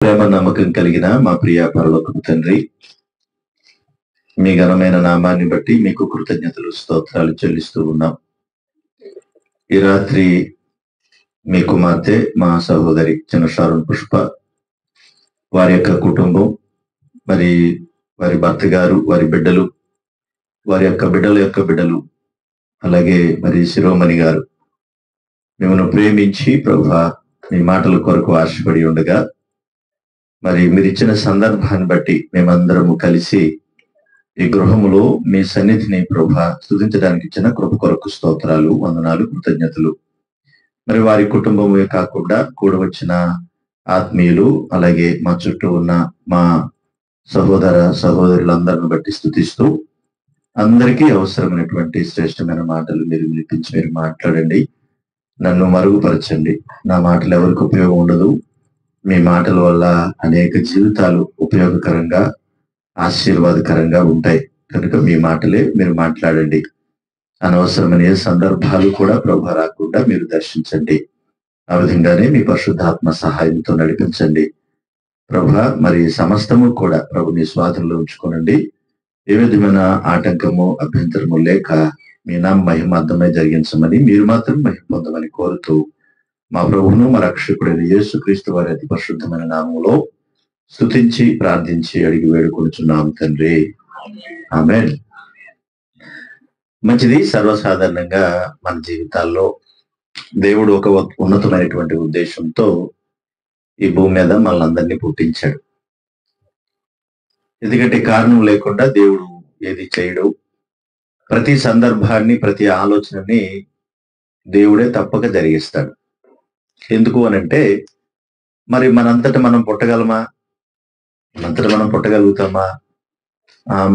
ప్రేమ నమ్మకం కలిగిన మా ప్రియ పరలోకపు తండ్రి, మీ ఘనమైన నామాన్ని బట్టి మీకు కృతజ్ఞతలు స్తోత్రాలు చెల్లిస్తూ ఉన్నాం. ఈ రాత్రి మీ కుమార్తె మా సహోదరి చిన్నశారున్ పుష్ప, వారి యొక్క కుటుంబం, మరి వారి భర్త గారు, వారి బిడ్డలు, వారి యొక్క బిడ్డలు, అలాగే మరి శిరోమణి గారు మిమ్మల్ని ప్రేమించి ప్రభువా మీ మాటల కొరకు ఆశపడి ఉండగా, మరి మీరు ఇచ్చిన సందర్భాన్ని బట్టి మేమందరము కలిసి ఈ గృహములో మీ సన్నిధిని ప్రభువా స్తుతించడానికి ఇచ్చిన కృప కొరకు స్తోత్రాలు, వందనాలు, కృతజ్ఞతలు. మరి వారి కుటుంబమే కాకుండా కూడా వచ్చిన ఆత్మీయులు, అలాగే మా చుట్టూ ఉన్న మా సహోదరులందరిని బట్టి స్తుతిస్తూ, అందరికీ అవసరమైనటువంటి శ్రేష్టమైన మాటలు మీరు వినిపించి మీరు మాట్లాడండి. నన్ను మరుగుపరచండి. నా మాటలు ఎవరికి ఉపయోగం ఉండదు. మీ మాటల వల్ల అనేక జీవితాలు ఉపయోగకరంగా, ఆశీర్వాదకరంగా ఉంటాయి. కనుక మీ మాటలే మీరు మాట్లాడండి. అనవసరమైన ఏ సందర్భాలు కూడా ప్రభు రాకుండా మీరు దర్శించండి. ఆ విధంగానే మీ పరిశుద్ధాత్మ సహాయంతో నడిపించండి ప్రభు. మరి సమస్తము కూడా ప్రభు మీ స్వాధీనంలో ఉంచుకోనండి. ఏ విధమైన ఆటంకము, అభ్యంతరము లేక మీ నామ మహిమార్థమై జరిగించమని, మీరు మాత్రం మహిమ పొందమని కోరుతూ, మా ప్రభువును మా రక్షకుడైన యేసుక్రీస్తు వారి అతి పరిశుద్ధమైన నామములో స్తుతించి ప్రార్థించి అడిగి వేడుకొనుచున్నాము తండ్రి, ఆమేన్. మంచిది. సర్వసాధారణంగా మన జీవితాల్లో దేవుడు ఒక ఉన్నతమైనటువంటి ఉద్దేశంతో ఈ భూమి మీద మనల్ని పుట్టించాడు. ఎందుకంటే కారణం లేకుండా దేవుడు ఏది చేయడు. ప్రతి సందర్భాన్ని, ప్రతి ఆలోచనని దేవుడే తప్పక జరిగిస్తాడు. ఎందుకు అనంటే, మరి మనంతట మనం పుట్టగలమా? మనంతట మనం పుట్టగలుగుతామా?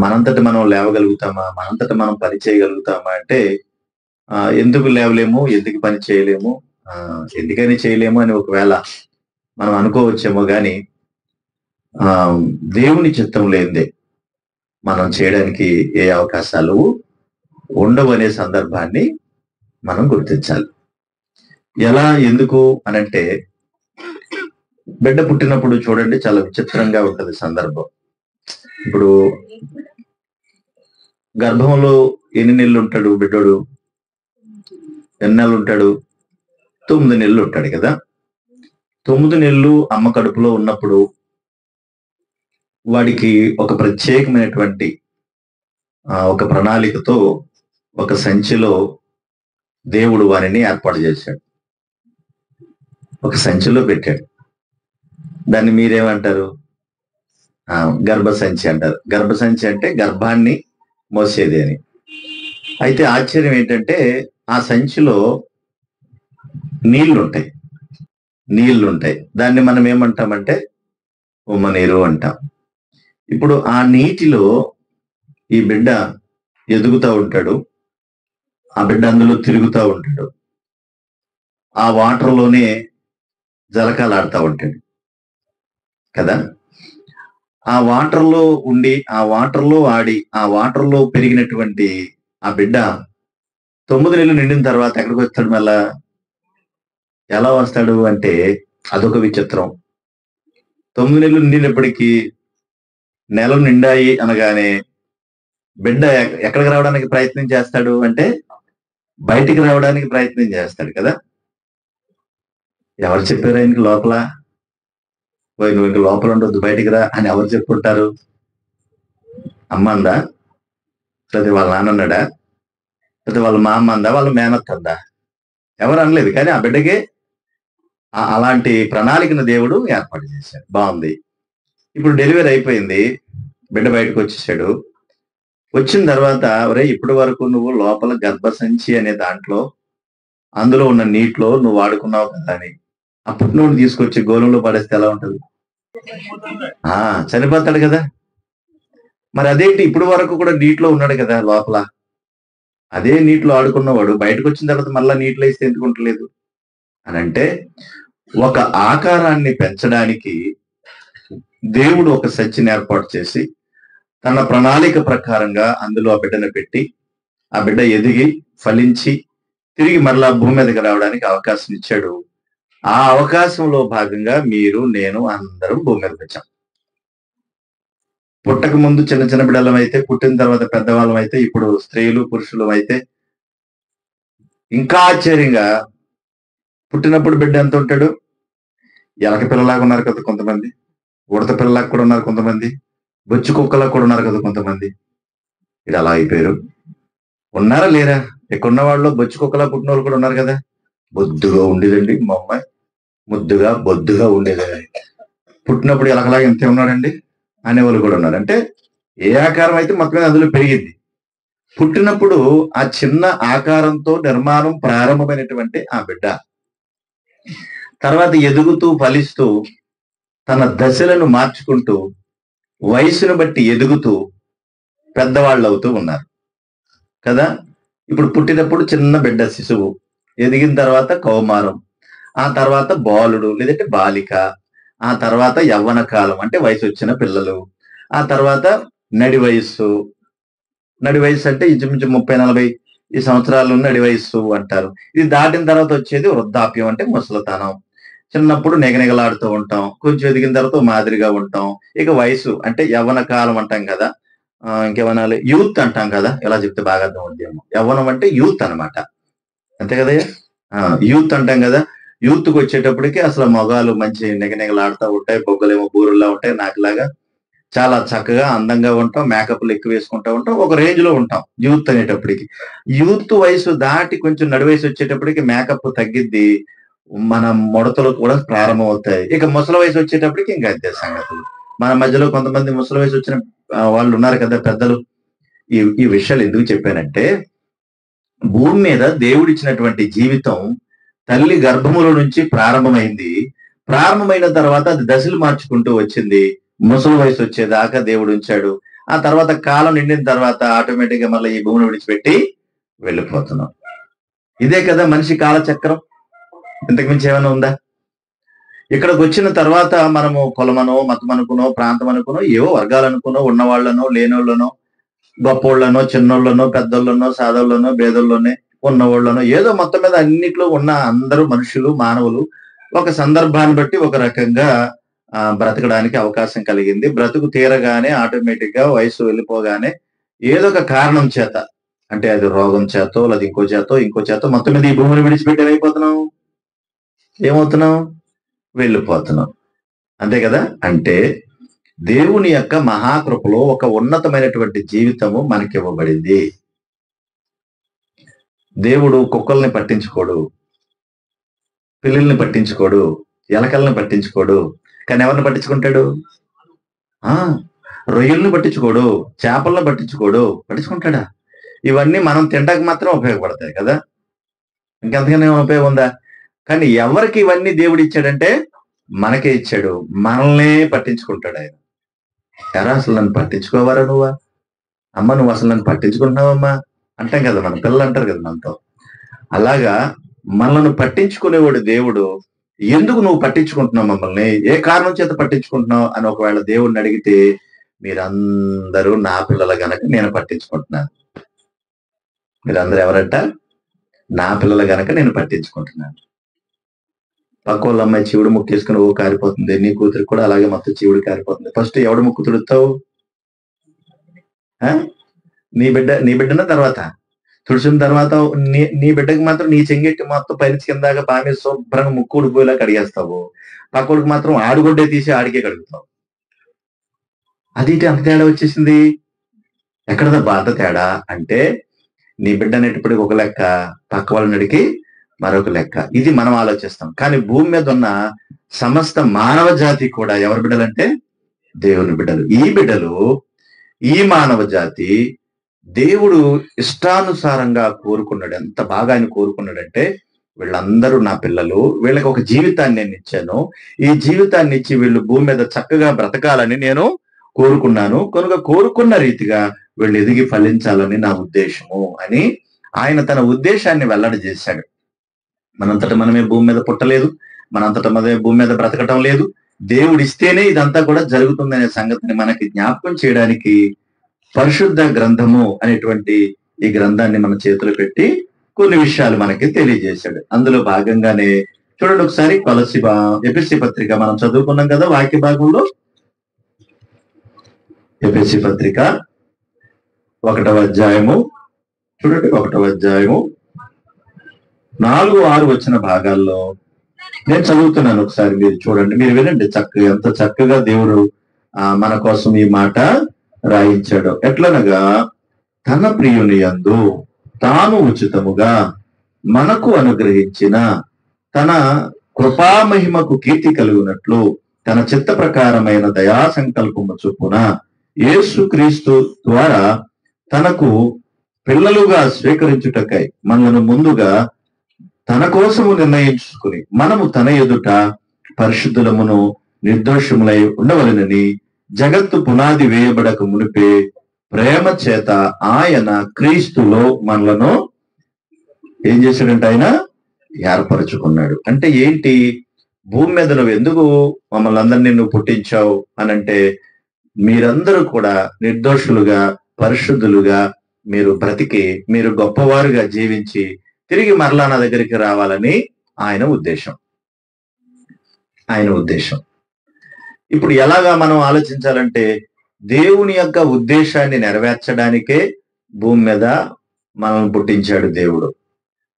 మనంతట మనం లేవగలుగుతామా? మనంతట మనం పని చేయగలుగుతామా అంటే ఎందుకు లేవలేము, ఎందుకు పని చేయలేము, ఎందుకని చేయలేము అని ఒకవేళ మనం అనుకోవచ్చేమో కానీ దేవుని చిత్తం లేనిదే మనం చేయడానికి ఏ అవకాశాలు ఉండవు అనే సందర్భాన్ని మనం గుర్తించాలి. ఎలా, ఎందుకు అనంటే, బిడ్డ పుట్టినప్పుడు చూడండి చాలా విచిత్రంగా ఉంటుంది సందర్భం. ఇప్పుడు గర్భంలో ఎన్ని నెలలు ఉంటాడు బిడ్డోడు? ఎన్ని నెలలు ఉంటాడు? 9 నెలలు ఉంటాడు కదా. 9 నెలలు అమ్మ కడుపులో ఉన్నప్పుడు వాడికి ఒక ప్రత్యేకమైనటువంటి ఒక ప్రణాళికతో, ఒక సంచిలో దేవుడు వారిని ఏర్పాటు చేశాడు. ఒక సంచిలో పెట్టాడు. దాన్ని మీరేమంటారు? గర్భసంచి అంటారు. గర్భసంచి అంటే గర్భాన్ని మోసేది అని. అయితే ఆశ్చర్యం ఏంటంటే, ఆ సంచిలో నీళ్లుంటాయి. దాన్ని మనం ఏమంటామంటే ఉమ్మనీరు అంటాం. ఇప్పుడు ఆ నీటిలో ఈ బిడ్డ ఎదుగుతూ ఉంటాడు. ఆ బిడ్డ అందులో తిరుగుతూ ఉంటాడు. ఆ వాటర్లోనే జలకాలాడుతూ ఉంటాడు కదా. ఆ వాటర్లో ఉండి, ఆ వాటర్లో ఆడి, ఆ వాటర్లో పెరిగినటువంటి ఆ బిడ్డ 9 నెలలు నిండిన తర్వాత ఎక్కడికి వస్తాడు? మళ్ళా ఎలా వస్తాడు అంటే అదొక విచిత్రం. 9 నెలలు నిండినప్పటికీ నెలలు నిండాయి అనగానే బిడ్డ ఎక్కడికి రావడానికి ప్రయత్నం చేస్తాడు అంటే బయటికి రావడానికి ప్రయత్నం చేస్తాడు కదా. ఎవరు చెప్పారు ఆయనకి లోపల? నువ్వు ఇంక లోపల ఉండొద్దు, బయటికి రా అని ఎవరు చెప్పుకుంటారు? అమ్మ అందా? లేదా వాళ్ళ నాన్న అన్నాడా? లేదా వాళ్ళ మా అమ్మ అందా? వాళ్ళ మేనత్త అందా? ఎవరు అనలేదు. కానీ ఆ బిడ్డకి అలాంటి ప్రణాళికను దేవుడు ఏర్పాటు చేశాడు. బాగుంది. ఇప్పుడు డెలివరీ అయిపోయింది, బిడ్డ బయటకు వచ్చేసాడు. వచ్చిన తర్వాత, ఇప్పటి వరకు నువ్వు లోపల గర్భసంచి అనే దాంట్లో, అందులో ఉన్న నీటిలో నువ్వు వాడుకున్నావు కదా అని ఆ పుట్టినోడు తీసుకొచ్చి గోళంలో పడేస్తే ఎలా ఉంటుంది? చనిపోతాడు కదా. మరి అదేంటి, ఇప్పటి వరకు కూడా నీటిలో ఉన్నాడు కదా లోపల. అదే నీటిలో ఆడుకున్నవాడు బయటకు వచ్చిన తర్వాత మళ్ళా నీటిలో వేస్తే ఎందుకు ఉండలేదు అని అంటే, ఒక ఆకారాన్ని పెంచడానికి దేవుడు ఒక సంచిని ఏర్పాటు చేసి తన ప్రణాళిక ప్రకారంగా అందులో ఆ బిడ్డను పెట్టి, ఆ బిడ్డ ఎదిగి ఫలించి తిరిగి మరలా భూమి మీదకి రావడానికి అవకాశం ఇచ్చాడు. ఆ అవకాశంలో భాగంగా మీరు నేను అందరం భూమి మీదకి వచ్చాం. పుట్టక ముందు చిన్న చిన్న బిడ్డలం అయితే, పుట్టిన తర్వాత పెద్దవాళ్ళం అయితే, ఇప్పుడు స్త్రీలు పురుషులు అయితే ఇంకా ఆశ్చర్యంగా పుట్టినప్పుడు బిడ్డ ఎంత ఉంటాడు? ఎలక పిల్లలాగా ఉన్నారు కదా కొంతమంది, ఉడత పిల్లలాగా కూడా ఉన్నారు కొంతమంది, బొచ్చు కుక్కలాగా కూడా ఉన్నారు కదా కొంతమంది. ఇది అలా అయిపోయారు. ఉన్నారా లేరా? ఇక్కడ ఉన్న వాళ్ళు బొచ్చు కుక్కలా పుట్టిన వాళ్ళు కూడా ఉన్నారు కదా. బొద్దుగా ఉండేదండి మా అమ్మాయి, ముద్దుగా బొద్దుగా ఉండేది. పుట్టినప్పుడు ఎలకలాగా ఇంతే ఉన్నాడండి అనేవాళ్ళు కూడా ఉన్నారు. అంటే ఏ ఆకారం అయితే మొత్తం మీద అందులో పెరిగింది. పుట్టినప్పుడు ఆ చిన్న ఆకారంతో నిర్మాణం ప్రారంభమైనటువంటి ఆ బిడ్డ తర్వాత ఎదుగుతూ ఫలిస్తూ తన దశలను మార్చుకుంటూ వయసును బట్టి ఎదుగుతూ పెద్దవాళ్ళు అవుతూ ఉన్నారు కదా. ఇప్పుడు పుట్టినప్పుడు చిన్న బిడ్డ శిశువు, ఎదిగిన తర్వాత కౌమారం, ఆ తర్వాత బాలుడు లేదంటే బాలిక, ఆ తర్వాత యవ్వన కాలం అంటే వయసు వచ్చిన పిల్లలు, ఆ తర్వాత నడి వయస్సు. నడి వయసు అంటే ఇంచుమించు 30-40 ఈ సంవత్సరాలు నడి వయస్సు అంటారు. ఇది దాటిన తర్వాత వచ్చేది వృద్ధాప్యం అంటే ముసలితనం. చిన్నప్పుడు నిగనిగలాడుతూ ఉంటాం, కొంచెం ఎదిగిన తర్వాత మాదిరిగా ఉంటాం. ఇక వయసు అంటే యవ్వన కాలం అంటాం కదా. ఇంకేమనాలి, యూత్ అంటాం కదా. ఎలా చెప్తే బాగా అర్థం అవుద్దేమో. యవ్వనం అంటే యూత్ అనమాట, అంతే కదయ్యా. యూత్ అంటాం కదా. యూత్ కి వచ్చేటప్పటికి అసలు మొగాలు మంచి నిగనిగలాడుతూ ఉంటాయి, బొగ్గలేమో బూరుల్లా ఉంటాయి, నాకులాగా చాలా చక్కగా అందంగా ఉంటాం, మేకప్లు ఎక్కువ వేసుకుంటూ ఉంటాం, ఒక రేంజ్ లో ఉంటాం యూత్ అనేటప్పటికి. యూత్ వయసు దాటి కొంచెం నడి వయసు వచ్చేటప్పటికి మేకప్ తగ్గిద్ది, మన ముడతలు కూడా ప్రారంభం అవుతాయి. ఇక ముసలి వయసు వచ్చేటప్పటికి ఇంకా అంతే సంగతులు. మన మధ్యలో కొంతమంది ముసలి వయసు వచ్చిన వాళ్ళు ఉన్నారు కదా పెద్దలు. ఈ విషయాలు ఎందుకు చెప్పానంటే, భూమి మీద దేవుడిచ్చినటువంటి జీవితం తల్లి గర్భముల నుంచి ప్రారంభమైంది. ప్రారంభమైన తర్వాత అది దశలు మార్చుకుంటూ వచ్చింది. ముసలి వయసు వచ్చేదాకా దేవుడు ఉంచాడు. ఆ తర్వాత కాలం నిండిన తర్వాత ఆటోమేటిక్ గా మళ్ళీ ఈ భూమిని విడిచిపెట్టి వెళ్ళిపోతున్నాం. ఇదే కదా మనిషి కాలచక్రం. ఇంతకు మించి ఏమైనా ఉందా? ఇక్కడికి వచ్చిన తర్వాత మనము కులమనో, మతం అనుకునో, ప్రాంతం అనుకునో, ఏవో వర్గాలు అనుకునో, ఉన్నవాళ్లనో, లేనోళ్ళనో, గొప్పోళ్ళనో, చిన్నోళ్ళనో, పెద్దోళ్ళనో, సాదోళ్ళనో, భేదోళ్ళనో, ఉన్నవాళ్ళనో, ఏదో మొత్తం మీద అన్నిట్లో ఉన్న అందరూ మనుషులు, మానవులు ఒక సందర్భాన్ని బట్టి ఒక రకంగా బ్రతకడానికి అవకాశం కలిగింది. బ్రతుకు తీరగానే ఆటోమేటిక్ గా వయసు వెళ్ళిపోగానే ఏదో ఒక కారణం చేత, అంటే అది రోగం చేతో లేదా ఇంకో చేతో మొత్తం మీద ఈ భూమిని విడిచిపెట్టి ఏమైపోతున్నాం? ఏమవుతున్నాం? వెళ్ళిపోతున్నాం. అంతే కదా. అంటే దేవుని యొక్క మహాకృపలో ఒక ఉన్నతమైనటువంటి జీవితము మనకి ఇవ్వబడింది. దేవుడు కుక్కల్ని పట్టించుకోడు, పిల్లుల్ని పట్టించుకోడు, ఎలకల్ని పట్టించుకోడు, కానీ ఎవరిని పట్టించుకుంటాడు? రొయ్యల్ని పట్టించుకోడు, చేపలను పట్టించుకుంటాడా? ఇవన్నీ మనం తినడానికి మాత్రం ఉపయోగపడతాయి కదా. ఇంకెంతకన్నా ఉపయోగం ఉందా? కానీ ఎవరికి ఇవన్నీ దేవుడు ఇచ్చాడంటే మనకే ఇచ్చాడు. మనల్నే పట్టించుకుంటాడు ఆయన. ఎరా అసలు నన్ను పట్టించుకోవారా నువ్వా? అమ్మ నువ్వు అసలు నన్ను పట్టించుకుంటున్నావమ్మా అంటాం కదా, మన పిల్లలు అంటారు కదా మనతో. అలాగా మనల్ని పట్టించుకునేవాడు దేవుడు. ఎందుకు నువ్వు పట్టించుకుంటున్నావు మమ్మల్ని, ఏ కారణం చేత పట్టించుకుంటున్నావు అని ఒకవేళ దేవుడిని అడిగితే, మీరందరూ నా పిల్లలు గనక నేను పట్టించుకుంటున్నాను. మీరందరూ ఎవరంట? నా పిల్లలు గనక నేను పట్టించుకుంటున్నాను. పక్క వాళ్ళ అమ్మాయి చీవుడు ముక్కేసుకుని ఓ కారిపోతుంది, నీ కూతురికి కూడా అలాగే మొత్తం చీవుడు కారిపోతుంది. ఫస్ట్ ఎవడు ముక్కు తుడుతావు? నీ బిడ్డన తర్వాత తుడిచిన తర్వాత నీ బిడ్డకి మాత్రం నీ చెంగెట్టి మొత్తం పైనుంచి కిందాక బాగా శుభ్రంగా ముక్కు ఊడిపోయేలా కడిగేస్తావు. పక్కడికి మాత్రం ఆడుగొడ్డే తీసి ఆడికే కడుగుతావు. అది అంత తేడా వచ్చేసింది. ఎక్కడదా బాధ తేడా అంటే, నీ బిడ్డ అనేటప్పటికి ఒక లెక్క, పక్క వాళ్ళని అడిగి మరొక లెక్క. ఇది మనం ఆలోచిస్తాం. కానీ భూమి మీద ఉన్న సమస్త మానవ జాతి కూడా ఎవరి బిడ్డలంటే దేవుని బిడ్డలు. ఈ బిడ్డలు, ఈ మానవ జాతి దేవుడు ఇష్టానుసారంగా కోరుకున్నాడు. ఎంత బాగా ఆయన కోరుకున్నాడంటే, వీళ్ళందరూ నా పిల్లలు, వీళ్ళకి ఒక జీవితాన్ని నేను ఇచ్చాను, ఈ జీవితాన్ని ఇచ్చి వీళ్ళు భూమి మీద చక్కగా బ్రతకాలని నేను కోరుకున్నాను, కనుక కోరుకున్న రీతిగా వీళ్ళు ఎదిగి ఫలించాలని నా ఉద్దేశము అని ఆయన తన ఉద్దేశాన్ని వెల్లడి చేశాడు. మనంతట మనమే భూమి మీద పుట్టలేదు, మనంతట మనమే భూమి మీద బ్రతకటం లేదు. దేవుడు ఇస్తేనే ఇదంతా కూడా జరుగుతుందనే సంగతిని మనకి జ్ఞాపకం చేయడానికి పరిశుద్ధ గ్రంథము అనేటువంటి ఈ గ్రంథాన్ని మన చేతులు పెట్టి కొన్ని విషయాలు మనకి తెలియజేశాడు. అందులో భాగంగానే చూడండి ఒకసారి ఎపిసి పత్రిక మనం చదువుకున్నాం కదా వాక్య భాగంలో. ఎపిసి పత్రిక 1వ అధ్యాయము చూడండి, 1వ అధ్యాయము 4, 6 వచ్చిన భాగాల్లో నేను చదువుతున్నాను. ఒకసారి మీరు చూడండి, మీరు వినండి. ఎంత చక్కగా దేవుడు మన కోసం ఈ మాట రాయించాడు. ఎట్లనగా తన ప్రియుని యందు తాను ఉచితముగా మనకు అనుగ్రహించిన తన కృపామహిమకు కీర్తి కలుగునట్లు తన చిత్త ప్రకారమైన దయా సంకల్పము చొప్పున యేసుక్రీస్తు ద్వారా తనకు పిల్లలుగా స్వీకరించుటకై మనలను ముందుగా తన కోసము నిర్ణయించుకుని మనము తన ఎదుట పరిశుద్ధులమును నిర్దోషములై ఉండవలెనని జగత్తు పునాది వేయబడక మునిపే ప్రేమ చేత ఆయన క్రీస్తులో మనలను ఏం చేశాడంటే ఆయన ఏర్పరచుకున్నాడు. అంటే ఏంటి? భూమి మీద నువ్వు ఎందుకు మమ్మల్ని అందరినీ నువ్వు పుట్టించావు అనంటే, మీరందరూ కూడా నిర్దోషులుగా పరిశుద్ధులుగా మీరు బ్రతికి మీరు గొప్పవారుగా జీవించి తిరిగి మరలా నా దగ్గరికి రావాలని ఆయన ఉద్దేశం. ఇప్పుడు ఎలాగా మనం ఆలోచించాలంటే, దేవుని యొక్క ఉద్దేశాన్ని నెరవేర్చడానికే భూమి మీద మనల్ని పుట్టించాడు దేవుడు.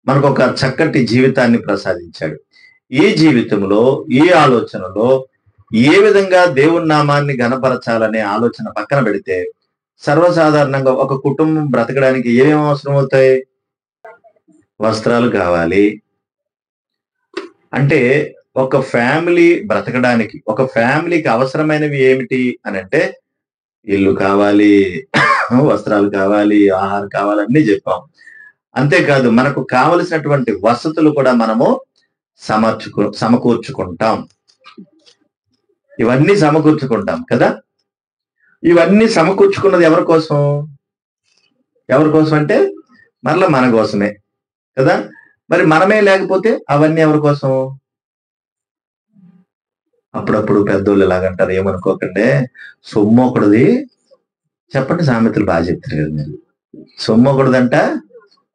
మనకు ఒక చక్కటి జీవితాన్ని ప్రసాదించాడు. ఈ జీవితంలో ఈ ఆలోచనలో ఏ విధంగా దేవుని నామాన్ని ఘనపరచాలనే ఆలోచన పక్కన పెడితే, సర్వసాధారణంగా ఒక కుటుంబం బ్రతకడానికి ఏమేమి అవసరం అవుతాయి? వస్త్రాలు కావాలి. అంటే ఒక ఫ్యామిలీ బ్రతకడానికి, ఒక ఫ్యామిలీకి అవసరమైనవి ఏమిటి అని అంటే, ఇల్లు కావాలి, వస్త్రాలు కావాలి, ఆహారం కావాలి, అన్నీ చెప్పాం. అంతేకాదు మనకు కావలసినటువంటి వసతులు కూడా మనము సమకూర్చుకుంటాం. ఇవన్నీ సమకూర్చుకుంటాం కదా. ఇవన్నీ సమకూర్చుకున్నది ఎవరి కోసం అంటే మరలా మన కోసమే కదా. మరి మనమే లేకపోతే అవన్నీ ఎవరి కోసం? అప్పుడప్పుడు పెద్దోళ్ళు ఎలాగంటారు, ఏమనుకోకండి, సొమ్ము ఒకటిది చెప్పండి. సామెతలు బాగా చెప్తారు కదా మీరు. సొమ్ము ఒకటిదంట,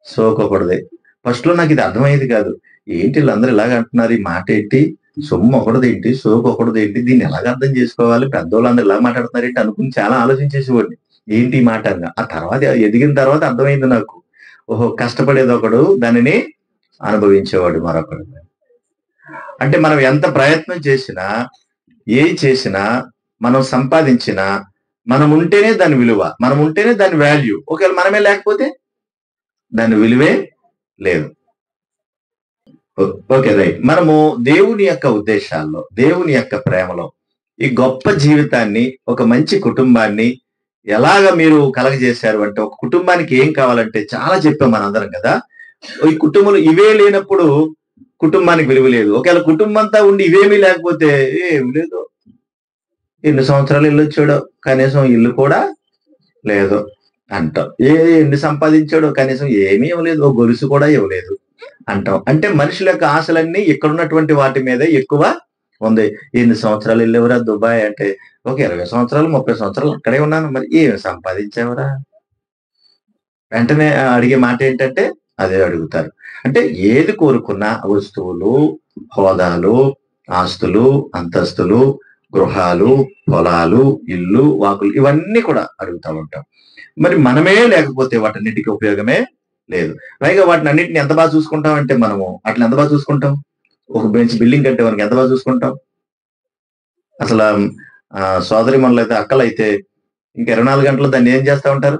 సోకొకటిది. ఫస్ట్ లో నాకు ఇది అర్థమయ్యేది కాదు. ఏంటి వీళ్ళందరూ ఇలాగ అంటున్నారు, ఈ మాట ఏంటి, సొమ్ము ఒకటిదేంటి, సోకొకటిదేంటి, దీన్ని ఎలాగ అర్థం చేసుకోవాలి, పెద్దోళ్ళందరూ ఇలా మాట్లాడుతున్నారు ఏంటి అనుకుని చాలా ఆలోచించేసేవాడిని. ఏంటి ఈ మాట అన్న ఆ తర్వాత ఎదిగిన తర్వాత అర్థమైంది నాకు. ఓహో, కష్టపడేది ఒకడు, దానిని అనుభవించేవాడు మరొకడు. అంటే మనం ఎంత ప్రయత్నం చేసినా, ఏది చేసినా, మనం సంపాదించినా, మనం ఉంటేనే దాని విలువ, మనం ఉంటేనే దాని వాల్యూ. ఒకవేళ మనమే లేకపోతే దాని విలువే లేదు. Okay, right. మనము దేవుని యొక్క ఉద్దేశాల్లో, దేవుని యొక్క ప్రేమలో ఈ గొప్ప జీవితాన్ని, ఒక మంచి కుటుంబాన్ని ఎలాగ మీరు కలగజేశారు అంటే, ఒక కుటుంబానికి ఏం కావాలంటే చాలా చెప్పాం మనందరం కదా. ఈ కుటుంబంలో ఇవే లేనప్పుడు కుటుంబానికి విలువ లేదు. ఒకవేళ కుటుంబం అంతా ఉండి ఇవేమీ లేకపోతే ఏం లేదు. ఎన్ని సంవత్సరాలు ఇల్లు వచ్చాడో, కనీసం ఇల్లు కూడా లేదు అంటాం. ఎన్ని సంపాదించాడో, కనీసం ఏమీ ఇవ్వలేదు, ఓ గొలుసు కూడా ఇవ్వలేదు అంటాం. అంటే మనుషుల యొక్క ఆశలన్నీ ఇక్కడ ఉన్నటువంటి వాటి మీద ఎక్కువ ఉంది. ఎన్ని సంవత్సరాలు వెళ్ళేవరా దుబాయ్ అంటే, ఒక 20 సంవత్సరాలు 30 సంవత్సరాలు అక్కడే ఉన్నాను, మరి ఏమి సంపాదించావరా? వెంటనే అడిగే మాట ఏంటంటే అదే అడుగుతారు. అంటే ఏది కోరుకున్నా వస్తువులు, హోదాలు, ఆస్తులు, అంతస్తులు, గృహాలు, పొలాలు, ఇల్లు, వాకులు, ఇవన్నీ కూడా అడుగుతా ఉంటాం. మరి మనమే లేకపోతే వాటన్నిటికీ ఉపయోగమే లేదు. పైగా వాటిని అన్నింటిని ఎంత బాగా చూసుకుంటాం అంటే, మనము అట్లా ఎంత బాగా చూసుకుంటాం? ఒక బెంచ్ బిల్డింగ్ కట్టే మనకి ఎంత బాగా చూసుకుంటాం? అసలు సోదరి మనలైతే, అక్కలైతే ఇంక 24 గంటలు దాన్ని ఏం చేస్తా ఉంటారు?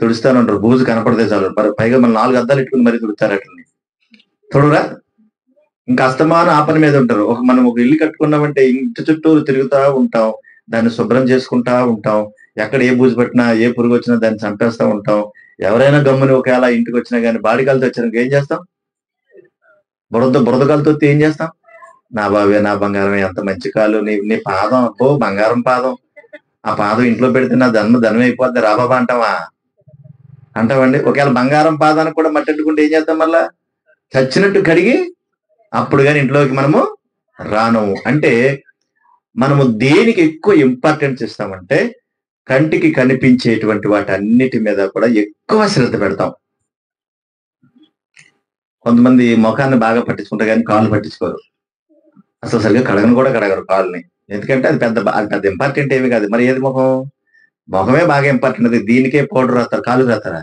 తుడుస్తాను ఉంటారు. బూజు కనపడితే చాలు. పైగా మన 4 అద్దాలు ఇట్టుకుని మరీ తుడుతారు. అట్లని తుడురా, ఇంకా అస్తమానం ఆ పని మీద ఉంటారు. మనం ఒక ఇల్లు కట్టుకున్నామంటే ఇంటి చుట్టూరు తిరుగుతా ఉంటాం, దాన్ని శుభ్రం చేసుకుంటా ఉంటాం. ఎక్కడ ఏ బూజు పెట్టినా, ఏ పురుగు వచ్చినా దాన్ని చంపేస్తా ఉంటాం. ఎవరైనా గమ్ముని ఒకవేళ ఇంటికి వచ్చినా కానీ బాడికాలతో వచ్చినాక ఏం చేస్తాం? బురదకాలతో ఏం చేస్తాం? నా బావే, నా బంగారం, ఎంత మంచి కాలు, నీ పాదం, అబ్బో బంగారం పాదం, ఆ పాదం ఇంట్లో పెడితే నా ధనం అయిపోద్ది రా బాబా అంటామండి. ఒకవేళ బంగారం పాదానికి కూడా మట్టెట్టుకుంటే ఏం చేస్తాం? మళ్ళా చచ్చినట్టు కడిగి అప్పుడు కానీ ఇంట్లోకి మనము రాను. అంటే మనము దేనికి ఎక్కువ ఇంపార్టెన్స్ ఇస్తామంటే, కంటికి కనిపించేటువంటి వాటి అన్నిటి మీద కూడా ఎక్కువ శ్రద్ధ పెడతాం. కొంతమంది ముఖాన్ని బాగా పట్టించుకుంటారు కానీ కాళ్ళు పట్టించుకోరు. అసలు సరిగ్గా కడగను కూడా కడగరు కాళ్ళని. ఎందుకంటే అది పెద్ద ఇంపార్టెంట్ ఏమి కాదు. మరి ఏది ముఖం? ముఖమే బాగా ఇంపార్టెంట్. అది దీనికే పౌడర్ రాస్తారు, కాలు రాస్తారా?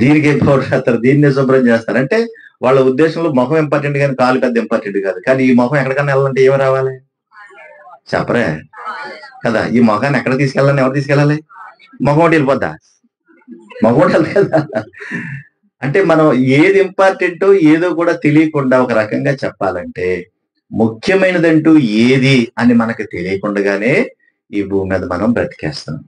దీనికే పౌడర్ రాస్తారు, దీన్నే శుభ్రం చేస్తారు. అంటే వాళ్ళ ఉద్దేశంలో ముఖం ఇంపార్టెంట్ కానీ కాలు పెద్ద ఇంపార్టెంట్ కాదు. కానీ ఈ ముఖం ఎక్కడికన్నా వెళ్ళాలంటే ఏమి రావాలి? చెప్పరే కదా. ఈ ముఖాన్ని ఎక్కడ తీసుకెళ్ళాలని ఎవరు తీసుకెళ్ళాలి? ముఖం ఒకటి వెళ్ళిపోద్దా? ముఖం ఒకటి వెళ్తుంది కదా. అంటే మనం ఏది ఇంపార్టెంటో ఏదో కూడా తెలియకుండా ఒక రకంగా చెప్పాలంటే ముఖ్యమైనదంటూ ఏది అని మనకు తెలియకుండానే ఈ భూమి మీద మనం బ్రతికేస్తున్నాం.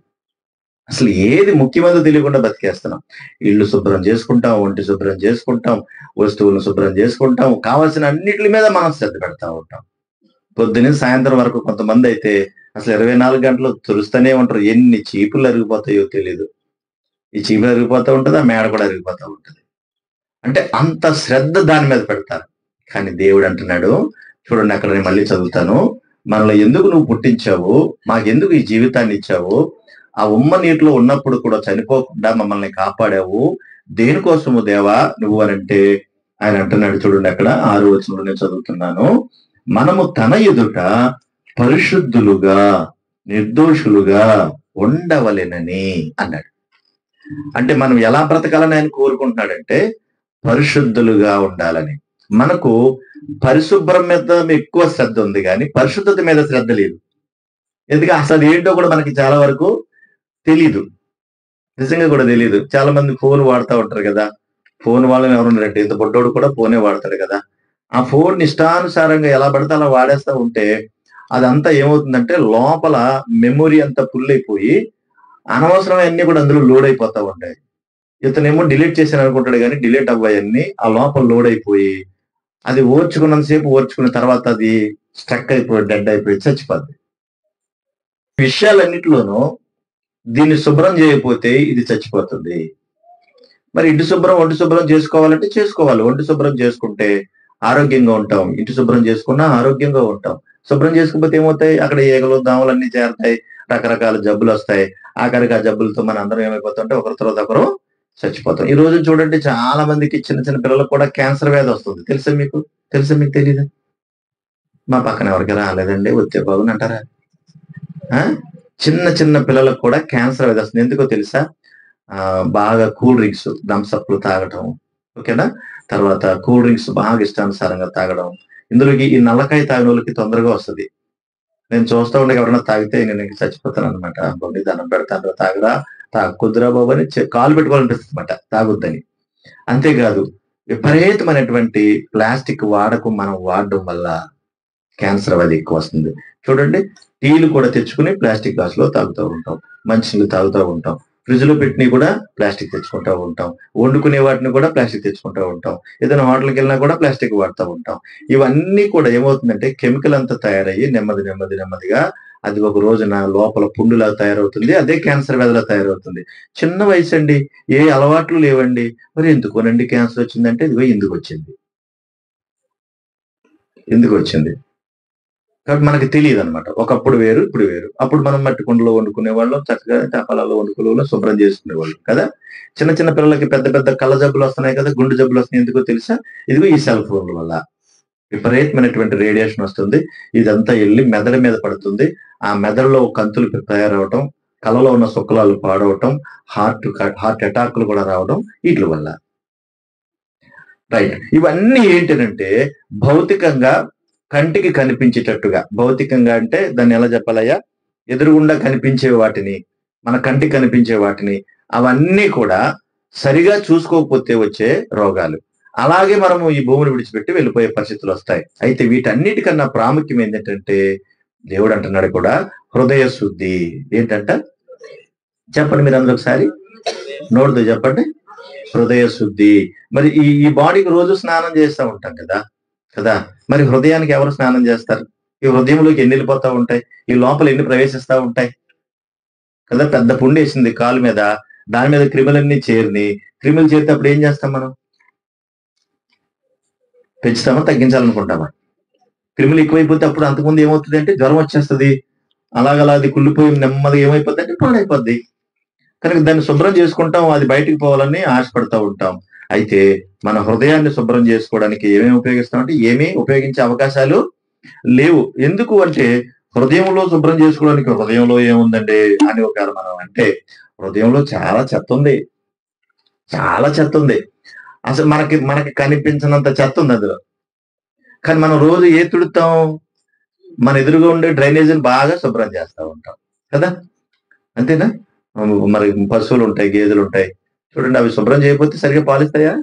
అసలు ఏది ముఖ్యమైనదో తెలియకుండా బతికేస్తున్నాం. ఇల్లు శుభ్రం చేసుకుంటాం, ఒంటి శుభ్రం చేసుకుంటాం, వస్తువులను శుభ్రం చేసుకుంటాం, కావాల్సిన అన్నిటి మీద మనం శ్రద్ధ పెడతా ఉంటాం. పొద్దున్నే సాయంత్రం వరకు కొంతమంది అయితే అసలు 24 గంటలు తురుస్తూనే ఉంటారు. ఎన్ని చీపులు అరిగిపోతాయో తెలీదు. ఈ చీపులు అరిగిపోతూ ఉంటుంది, ఆ మేడ కూడా అరిగిపోతూ ఉంటుంది. అంటే అంత శ్రద్ధ దాని మీద పెడతారు. కానీ దేవుడు అంటున్నాడు, చూడండి అక్కడ నేను మళ్ళీ చదువుతాను. మనలో ఎందుకు నువ్వు పుట్టించావు, మాకెందుకు ఈ జీవితాన్ని ఇచ్చావు, ఆ ఉమ్మ నీటిలో ఉన్నప్పుడు కూడా చనిపోకుండా మమ్మల్ని కాపాడావు, దేనికోసము దేవా నువ్వు అనంటే ఆయన అంటున్నాడు. చూడండి అక్కడ 6వ వచనంలో నేను చదువుతున్నాను. మనము తన ఎదుట పరిశుద్ధులుగా నిర్దోషులుగా ఉండవలెనని అన్నాడు. అంటే మనం ఎలా బ్రతకాలని ఆయన కోరుకుంటున్నాడంటే పరిశుద్ధులుగా ఉండాలని. మనకు పరిశుభ్రం మీద ఎక్కువ శ్రద్ధ ఉంది కానీ పరిశుద్ధత మీద శ్రద్ధ లేదు. ఎందుకంటే అసలు ఏంటో కూడా మనకి చాలా వరకు తెలీదు, నిజంగా కూడా తెలీదు. చాలా మంది ఫోన్ వాడుతూ ఉంటారు కదా. ఫోన్ వాళ్ళని ఎవరున్నారంటే ఇంత బొడ్డోడు కూడా ఫోనే వాడతాడు కదా. ఆ ఫోన్ ఇష్టానుసారంగా ఎలా పడితే అలా వాడేస్తా ఉంటే అదంతా ఏమవుతుందంటే లోపల మెమొరీ అంతా ఫుల్ అయిపోయి అనవసరమైనన్ని కూడా అందులో లోడ్ అయిపోతా ఉంటాయి. ఇతనేమో డిలీట్ చేశాను అనుకుంటాడు కానీ డిలీట్ అవ్వాయన్ని ఆ లోపల లోడ్ అయిపోయి అది ఓర్చుకున్నంతసేపు ఓర్చుకున్న తర్వాత అది స్ట్రక్ అయిపోయి డెడ్ అయిపోయి చచ్చిపోద్ది. విషయాలన్నిటిలోనూ దీన్ని శుభ్రం చేయకపోతే ఇది చచ్చిపోతుంది. మరి ఇంటి శుభ్రం ఒంటి శుభ్రం చేసుకోవాలంటే చేసుకోవాలి. ఒంటి శుభ్రం చేసుకుంటే ఆరోగ్యంగా ఉంటాం, ఇంటి శుభ్రం చేసుకున్నా ఆరోగ్యంగా ఉంటాం. శుభ్రం చేసుకోకపోతే ఏమవుతాయి? అక్కడ ఈగలు దోమలు అన్ని చేరతాయి, రకరకాల జబ్బులు వస్తాయి. ఆఖరికి ఆ జబ్బులతో మన అందరం ఏమైపోతుంటే ఒకరి తర్వాత ఒకరు చచ్చిపోతాం. ఈ రోజు చూడండి చాలా మందికి చిన్న చిన్న పిల్లలకు కూడా క్యాన్సర్ వ్యాధి వస్తుంది. తెలుసా మీకు? తెలీదా? మా పక్కన ఎవరికి రాలేదండి, వచ్చే బాగుని అంటారా? చిన్న చిన్న పిల్లలకు కూడా క్యాన్సర్ వ్యాధి వస్తుంది. ఎందుకో తెలుసా? బాగా కూల్ డ్రింక్స్ థమ్స్అప్లు తాగటం, ఓకేనా, తర్వాత కూల్ డ్రింక్స్ బాగా ఇష్టానుసారంగా తాగడం. ఇందులోకి ఈ నల్లకాయ తాగిన వాళ్ళకి తొందరగా వస్తుంది. నేను చూస్తూ ఉండే ఎవరైనా తాగితే నేను ఇంక చచ్చిపోతాను అనమాట. బొమ్మి దండం పెడతాను, తాగరా తాగొద్దురా బాబు అని కాలు పెట్టుకోవాలనిపిస్తుంది అనమాట తాగొద్దని. అంతేకాదు విపరీతమైనటువంటి ప్లాస్టిక్ వాడకం మనం వాడడం వల్ల క్యాన్సర్ వ్యాధి ఎక్కువ వస్తుంది. చూడండి, టీలు కూడా తెచ్చుకుని ప్లాస్టిక్ గ్లాస్ లో తాగుతూ ఉంటాం, మంచినీళ్ళు తాగుతూ ఉంటాం, ఫ్రిడ్జ్ లో పెట్టినవి కూడా ప్లాస్టిక్ తెచ్చుకుంటూ ఉంటాం, వండుకునే వాటిని కూడా ప్లాస్టిక్ తెచ్చుకుంటూ ఉంటాం, ఏదైనా హోటల్కి వెళ్ళినా కూడా ప్లాస్టిక్ వాడుతూ ఉంటాం. ఇవన్నీ కూడా ఏమవుతుందంటే కెమికల్ అంతా తయారయ్యి నెమ్మదిగా అది ఒక రోజున లోపల పుండులా తయారవుతుంది. అదే క్యాన్సర్ వ్యాధిలా తయారవుతుంది. చిన్న వయసు అండి, ఏ అలవాట్లు లేవండి, మరి ఎందుకోనండి క్యాన్సర్ వచ్చిందంటే ఇదిగో ఎందుకు వచ్చింది కాబట్టి మనకి తెలియదు అనమాట. ఒకప్పుడు వేరు, ఇప్పుడు వేరు. అప్పుడు మనం మట్టి కుండలో వండుకునే వాళ్ళం, చక్కగా తపాలలో వండుకునే వాళ్ళం, శుభ్రం చేసుకునేవాళ్ళం కదా. చిన్న చిన్న పిల్లలకి పెద్ద పెద్ద కళ్ళ జబ్బులు వస్తున్నాయి కదా, గుండె జబ్బులు వస్తున్నాయి. ఎందుకో తెలుసా? ఇదిగో ఈ సెల్ ఫోన్ల వల్ల విపరీతమైనటువంటి రేడియేషన్ వస్తుంది. ఇదంతా వెళ్ళి మెదడు మీద పడుతుంది. ఆ మెదడులో కంతులు తయారవటం, కళ్ళలో ఉన్న శుక్లాలు పాడవటం, హార్ట్ అటాక్లు కూడా రావడం వీటి వల్ల. రైట్. ఇవన్నీ ఏంటంటే భౌతికంగా కంటికి కనిపించేటట్టుగా, భౌతికంగా అంటే దాన్ని ఎలా చెప్పాలయ్యా, ఎదురుగుండా కనిపించే వాటిని, మన కంటికి కనిపించే వాటిని, అవన్నీ కూడా సరిగా చూసుకోకపోతే వచ్చే రోగాలు. అలాగే మనము ఈ భూమిని విడిచిపెట్టి వెళ్ళిపోయే పరిస్థితులు వస్తాయి. అయితే వీటన్నిటికన్నా ప్రాముఖ్యం ఏంటంటే దేవుడు అంటున్నాడు కూడా హృదయ శుద్ధి. ఏంటంట చెప్పండి మీరు అందరూ ఒకసారి నోడుతో చెప్పండి. హృదయ శుద్ధి. మరి ఈ బాడీకి రోజు స్నానం చేస్తూ ఉంటాం కదా. మరి హృదయానికి ఎవరు స్నానం చేస్తారు? ఈ హృదయంలోకి ఎన్ని వెళ్ళిపోతా ఉంటాయి, ఈ లోపల ఎన్ని ప్రవేశిస్తూ ఉంటాయి కదా. పెద్ద పుండు వేసింది కాలు మీద, దాని మీద క్రిములన్నీ క్రిములు చేరితే అప్పుడు ఏం చేస్తాం మనం? పెంచుతామా తగ్గించాలనుకుంటామా? క్రిములు ఎక్కువైపోతే అప్పుడు అంతకుముందు ఏమవుతుంది అంటే జ్వరం వచ్చేస్తుంది. అలాగలా అది కుళ్ళిపోయి నెమ్మదిగా ఏమైపోద్ది అంటే పాడైపోద్ది. కనుక దాన్ని శుభ్రం చేసుకుంటాం, అది బయటికి పోవాలని ఆశపడతా ఉంటాం. అయితే మన హృదయాన్ని శుభ్రం చేసుకోవడానికి ఏమేమి ఉపయోగిస్తామంటే ఏమీ ఉపయోగించే అవకాశాలు లేవు. ఎందుకు అంటే హృదయంలో శుభ్రం చేసుకోవడానికి హృదయంలో ఏముందండి అని ఒకవేళ మనం అంటే హృదయంలో చాలా చెత్త ఉంది, చాలా చెత్త ఉంది. అసలు మనకి మనకి కనిపించినంత చెత్త ఉంది అందులో. కానీ మనం రోజు తుడుతాం, మన ఎదురుగా ఉండే డ్రైనేజీని బాగా శుభ్రం చేస్తా ఉంటాం కదా, అంతేనా? మరి పశువులు ఉంటాయి, గేదెలు ఉంటాయి, చూడండి, అవి శుభ్రం చేయకపోతే సరిగ్గా పాలిస్తాయా?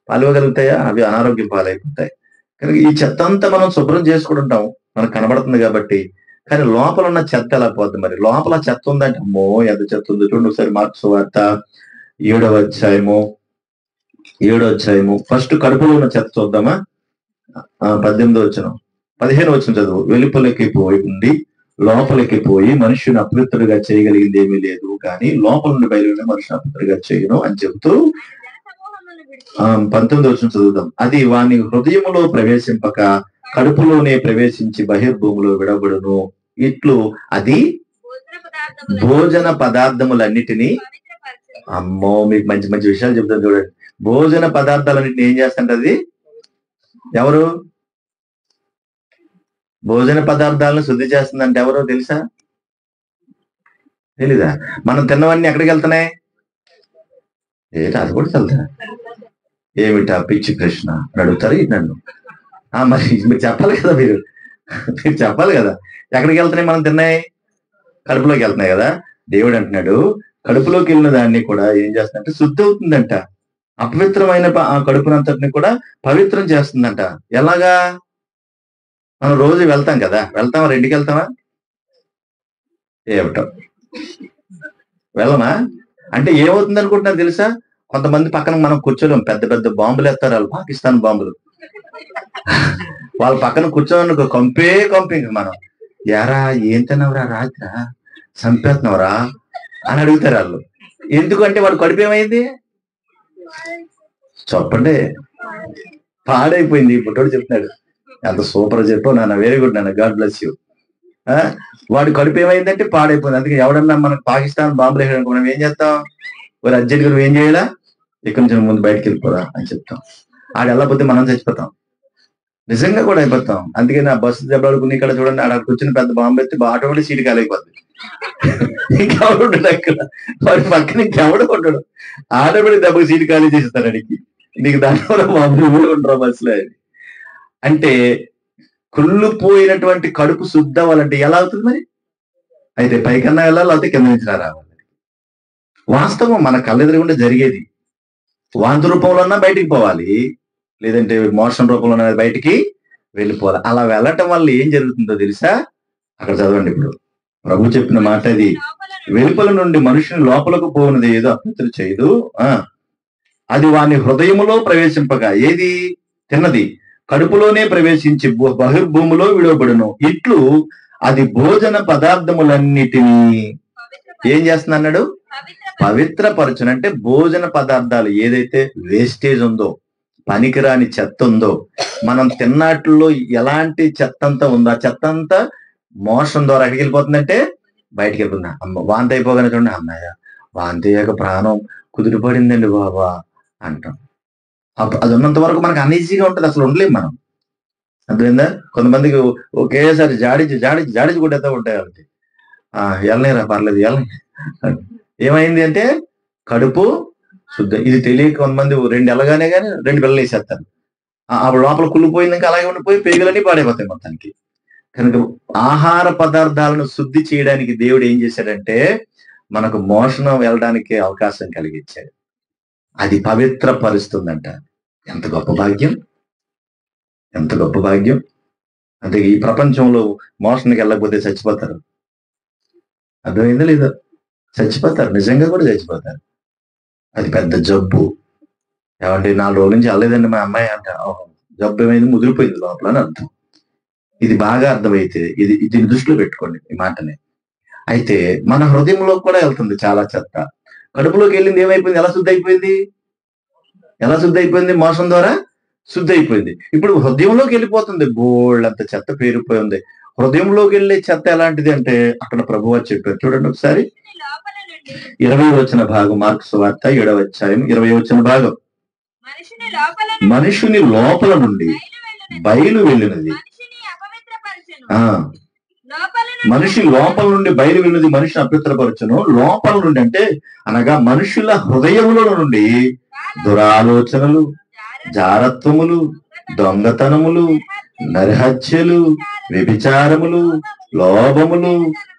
పాలివ్వగలుగుతాయా? అవి అనారోగ్యం పాలైపోతాయి. కనుక ఈ చెత్త అంతా మనం శుభ్రం చేసుకుంటుంటాం, మనకు కనబడుతుంది కాబట్టి. కానీ లోపల ఉన్న చెత్త ఎలా పోద్ది? మరి లోపల చెత్త ఉందంటే అమ్మో ఎంత చెత్త ఉందో చూడండి ఒకసారి. మార్క్స్ వార్త 7వ అధ్యాయము ఫస్ట్ కడుపులో ఉన్న చెత్త చూద్దామా? 18వ వచనం 15వ వచనం చదువు. వెలుపలికి పోయింది లోపలికి పోయి మనుష్యుని అపవిత్రుడిగా చేయగలిగింది ఏమీ లేదు, కానీ లోపల నుండి బయలుదేరిన మనుషుని అపవిత్రుడిగా చేయను అని చెబుతూ 19వ వచనం చదువుదాం. అది వాని హృదయములో ప్రవేశింపక కడుపులోనే ప్రవేశించి బహిర్భూమిలో విడబడును. ఇట్లు అది భోజన పదార్థములన్నిటినీ, అమ్మో మీకు మంచి మంచి విషయాలు చెప్తాను చూడండి. భోజన పదార్థాలన్నింటినీ ఏం చేస్తుంటే అది ఎవరు? భోజన పదార్థాలను శుద్ధి చేస్తుందంటే ఎవరో తెలుసా? తెలీదా? మనం తిన్నవన్నీ ఎక్కడికి వెళ్తున్నాయి? అది కూడా వెళ్తా. ఏమిటా పిచ్చి ప్రశ్న అని అడుగుతారు నన్ను. మరి మీరు చెప్పాలి కదా, మీరు చెప్పాలి కదా. ఎక్కడికి వెళ్తున్నాయి మనం తిన్నాయి? కడుపులోకి వెళ్తున్నాయి కదా. దేవుడు అంటున్నాడు కడుపులోకి వెళ్ళిన దాన్ని కూడా ఏం చేస్తుందంటే శుద్ధి అవుతుందంట. అపవిత్రమైన ఆ కడుపునంతటిని కూడా పవిత్రం చేస్తుందంట. ఎలాగా? మనం రోజు వెళ్తాం కదా, వెళ్తామా? రెండుకి వెళ్తామా? ఏమిటో వెళ్ళమా? అంటే ఏమవుతుంది అనుకుంటున్నారు తెలుసా? కొంతమంది పక్కన మనం కూర్చోలేం, పెద్ద పెద్ద బాంబులు ఎత్తారు వాళ్ళు, పాకిస్తాన్ బాంబులు. వాళ్ళ పక్కన కూర్చోని కంపే ఇంకా మనం, యారా ఏం తిన్నావురా రాత్రా, చంపేస్తున్నావురా అని అడుగుతారు వాళ్ళు. ఎందుకంటే వాడు కడుపు ఏమైంది చెప్పండి? పాడైపోయింది. పుట్టోడు చెప్తున్నాడు, ఎంత సూపర్ చెప్పావు నాన్న, వెరీ గుడ్ నాన్న, గాడ్ బ్లెస్ యూ. వాడు కడుపు ఏమైందంటే పాడైపోయింది. అందుకే ఎవడన్నా మనకు పాకిస్తాన్ బాంబులు వేయడానికి మనం ఏం చేస్తాం? ఒక అర్జెంట్ గా నువ్వు ఏం చేయాలా, ఇక్కడి నుంచి ముందు బయటకు వెళ్ళిపోరా అని చెప్తాం. ఆడ వెళ్ళకపోతే మనం చచ్చిపోతాం, నిజంగా కూడా అయిపోతాం. అందుకే నా బస్సు దెబ్బడుకుని ఇక్కడ చూడండి, ఆడ కూర్చుని పెద్ద బాంబు ఎత్తి ఆటోమేటిక్ సీటు కాలేకపోద్ది. ఇంకెవడు ఉండడు అక్కడ, వాడి పక్కన ఇంకెవడు ఉండడు, ఆటోమేటిక్ దెబ్బకి సీటు ఖాళీ చేస్తాడు అడిగి. నీకు దానివల్ల బాంబులు కూడా ఉండరు బస్సులో. అంటే కుళ్ళిపోయినటువంటి కడుపు శుద్ధ అవ్వాలంటే ఎలా అవుతుంది మరి? అయితే పైకన్నా వెళ్ళాలి, అయితే కింద నుంచి రావాలి. వాస్తవం మన కళ్ళెదురుగుండా జరిగేది. వాంతి రూపంలో అన్నా బయటికి పోవాలి, లేదంటే మోషన్ రూపంలో బయటికి వెళ్ళిపోవాలి. అలా వెళ్ళటం వల్ల ఏం జరుగుతుందో తెలుసా? అక్కడ చదవండి. ఇప్పుడు ప్రభు చెప్పిన మాట ఇది, వెలుపల నుండి మనుషుని లోపలకు పోవునది ఏదో అపవిత్రం చేయదు, అది వాని హృదయములో ప్రవేశింపగా, ఏది తిన్నది కడుపులోనే ప్రవేశించి బహిర్భూమిలో విడవబడును. ఇట్లు అది భోజన పదార్థములన్నిటినీ ఏం చేస్తుంది అన్నాడు? పవిత్రపరచును. అంటే భోజన పదార్థాలు ఏదైతే వేస్టేజ్ ఉందో, పనికిరాని చెత్త ఉందో, మనం తిన్నట్లో ఎలాంటి చెత్త అంతా ఉందో, ఆ చెత్త అంతా మోషన్ ద్వారా ఎక్కడికి వెళ్ళిపోతుందంటే బయటికి వెళ్ళిపోతున్నా. అమ్మ వాంతి అయిపోగానే చూడండి, అమ్మాయ వాంతి అయ్యాక ప్రాణం కుదిరిపడిందండి బాబా అంటాం. అది ఉన్నంత వరకు మనకు అనీజీగా ఉంటుంది, అసలు ఉండలేం మనం. అర్థమైందా? కొంతమందికి ఒకేసారి జాడించి కొట్టేస్తా ఉంటాయి వాళ్ళకి. వెళ్ళలేరా, పర్లేదు వెళ్ళని. ఏమైంది అంటే కడుపు శుద్ధ. ఇది తెలియక కొంతమంది 2 వెళ్ళగానే కానీ 2 పిల్లలు వేసేస్తారు. అప్పుడు లోపల కుళ్ళిపోయింది, అలాగే ఉండిపోయి పెరుగులన్నీ పాడైపోతాయి మొత్తానికి. కనుక ఆహార పదార్థాలను శుద్ధి చేయడానికి దేవుడు ఏం చేశాడంటే మనకు మోషణం వెళ్ళడానికి అవకాశం కలిగించాడు. అది పవిత్రపరుస్తుందంట. ఎంత గొప్ప భాగ్యం, ఎంత గొప్ప భాగ్యం. అంటే ఈ ప్రపంచంలో మోషన్కి వెళ్ళకపోతే చచ్చిపోతారు. అర్థమైందా లేదా? చచ్చిపోతారు, నిజంగా కూడా చచ్చిపోతారు. అది పెద్ద జబ్బు. ఏమంటే 4 రోజుల నుంచి వెళ్ళలేదండి మా అమ్మాయి అంటే, జబ్బు ఏమైంది, ముదిరిపోయింది లోపల అని అర్థం. ఇది బాగా అర్థమైతే దీన్ని దృష్టిలో పెట్టుకోండి ఈ మాటని. అయితే మన హృదయంలో కూడా వెళ్తుంది చాలా చెత్త. కడుపులోకి వెళ్ళింది ఏమైపోయింది? ఎలా శుద్ధి అయిపోయింది? మోసం ద్వారా శుద్ధి అయిపోయింది. ఇప్పుడు హృదయంలోకి వెళ్ళిపోతుంది, బోళ్ళంత చెత్త పేరుపోయి ఉంది. హృదయంలోకి వెళ్ళే చెత్త ఎలాంటిది అంటే అక్కడ ప్రభువు చెప్పారు. చూడండి ఒకసారి 20వ వచన భాగం, మార్క్స్ వార్త 7వ అధ్యాయం 20వ వచన భాగం. మనుషుని లోపల నుండి బయలు వెళ్ళినది. మనిషి లోపల నుండి బయలు వెళ్ళినది మనిషిని అపవిత్రపరచును. లోపల నుండి అంటే అనగా మనుషుల హృదయముల నుండి దురాలోచనలు, జారత్వములు, దొంగతనములు, నరహత్యలు, వ్యభిచారములు, లోభములు,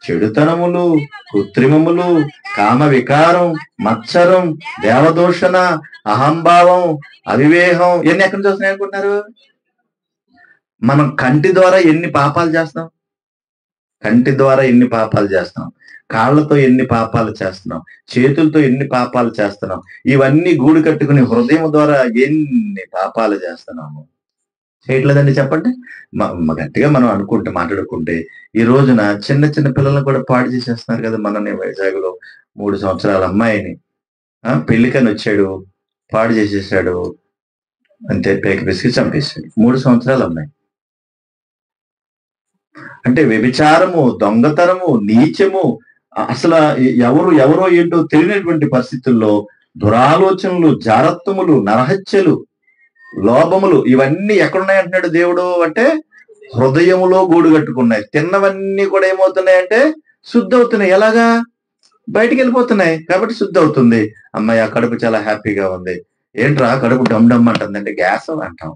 చెడుతనములు, కృత్రిమములు, కామ వికారం, మత్సరం, దేవదూషణ, అహంభావం, అవివేహం ఇవన్నీ ఎక్కడి నుంచి వస్తున్నాయి అనుకుంటున్నారు? మనం కంటి ద్వారా ఎన్ని పాపాలు చేస్తాం, కంటి ద్వారా ఎన్ని పాపాలు చేస్తున్నాం, కాళ్ళతో ఎన్ని పాపాలు చేస్తున్నాం, చేతులతో ఎన్ని పాపాలు చేస్తున్నాం, ఇవన్నీ గూడు కట్టుకుని హృదయం ద్వారా ఎన్ని పాపాలు చేస్తున్నాము. చేయట్లేదండి చెప్పండి. గట్టిగా మనం అనుకుంటే మాట్లాడుకుంటే ఈ రోజున చిన్న చిన్న పిల్లలను కూడా పాడు చేసేస్తున్నారు కదా. మనని వైజాగ్ లో 3 సంవత్సరాల అమ్మాయిని పెళ్లికని వచ్చాడు, పాడు చేసేసాడు, అంతే పేక పిసికి చంపేశాడు. 3 సంవత్సరాల అమ్మాయి. అంటే వ్యభిచారము, దొంగతనము, నీచము, అసలు ఎవరో ఏంటో తెలియనటువంటి పరిస్థితుల్లో దురాలోచనలు, జారత్వములు, నరహత్యలు, లోభములు ఇవన్నీ ఎక్కడున్నాయి అంటున్నాడు దేవుడు అంటే హృదయములో గూడు కట్టుకున్నాయి. తిన్నవన్నీ కూడా ఏమవుతున్నాయంటే శుద్ధి అవుతున్నాయి. ఎలాగా? బయటికి వెళ్ళిపోతున్నాయి కాబట్టి శుద్ధి అవుతుంది. అమ్మాయి ఆ కడుపు చాలా హ్యాపీగా ఉంది. ఏంట్రా కడుపు డమ్ డమ్ అంటుందంటే గ్యాస్ అంటాం.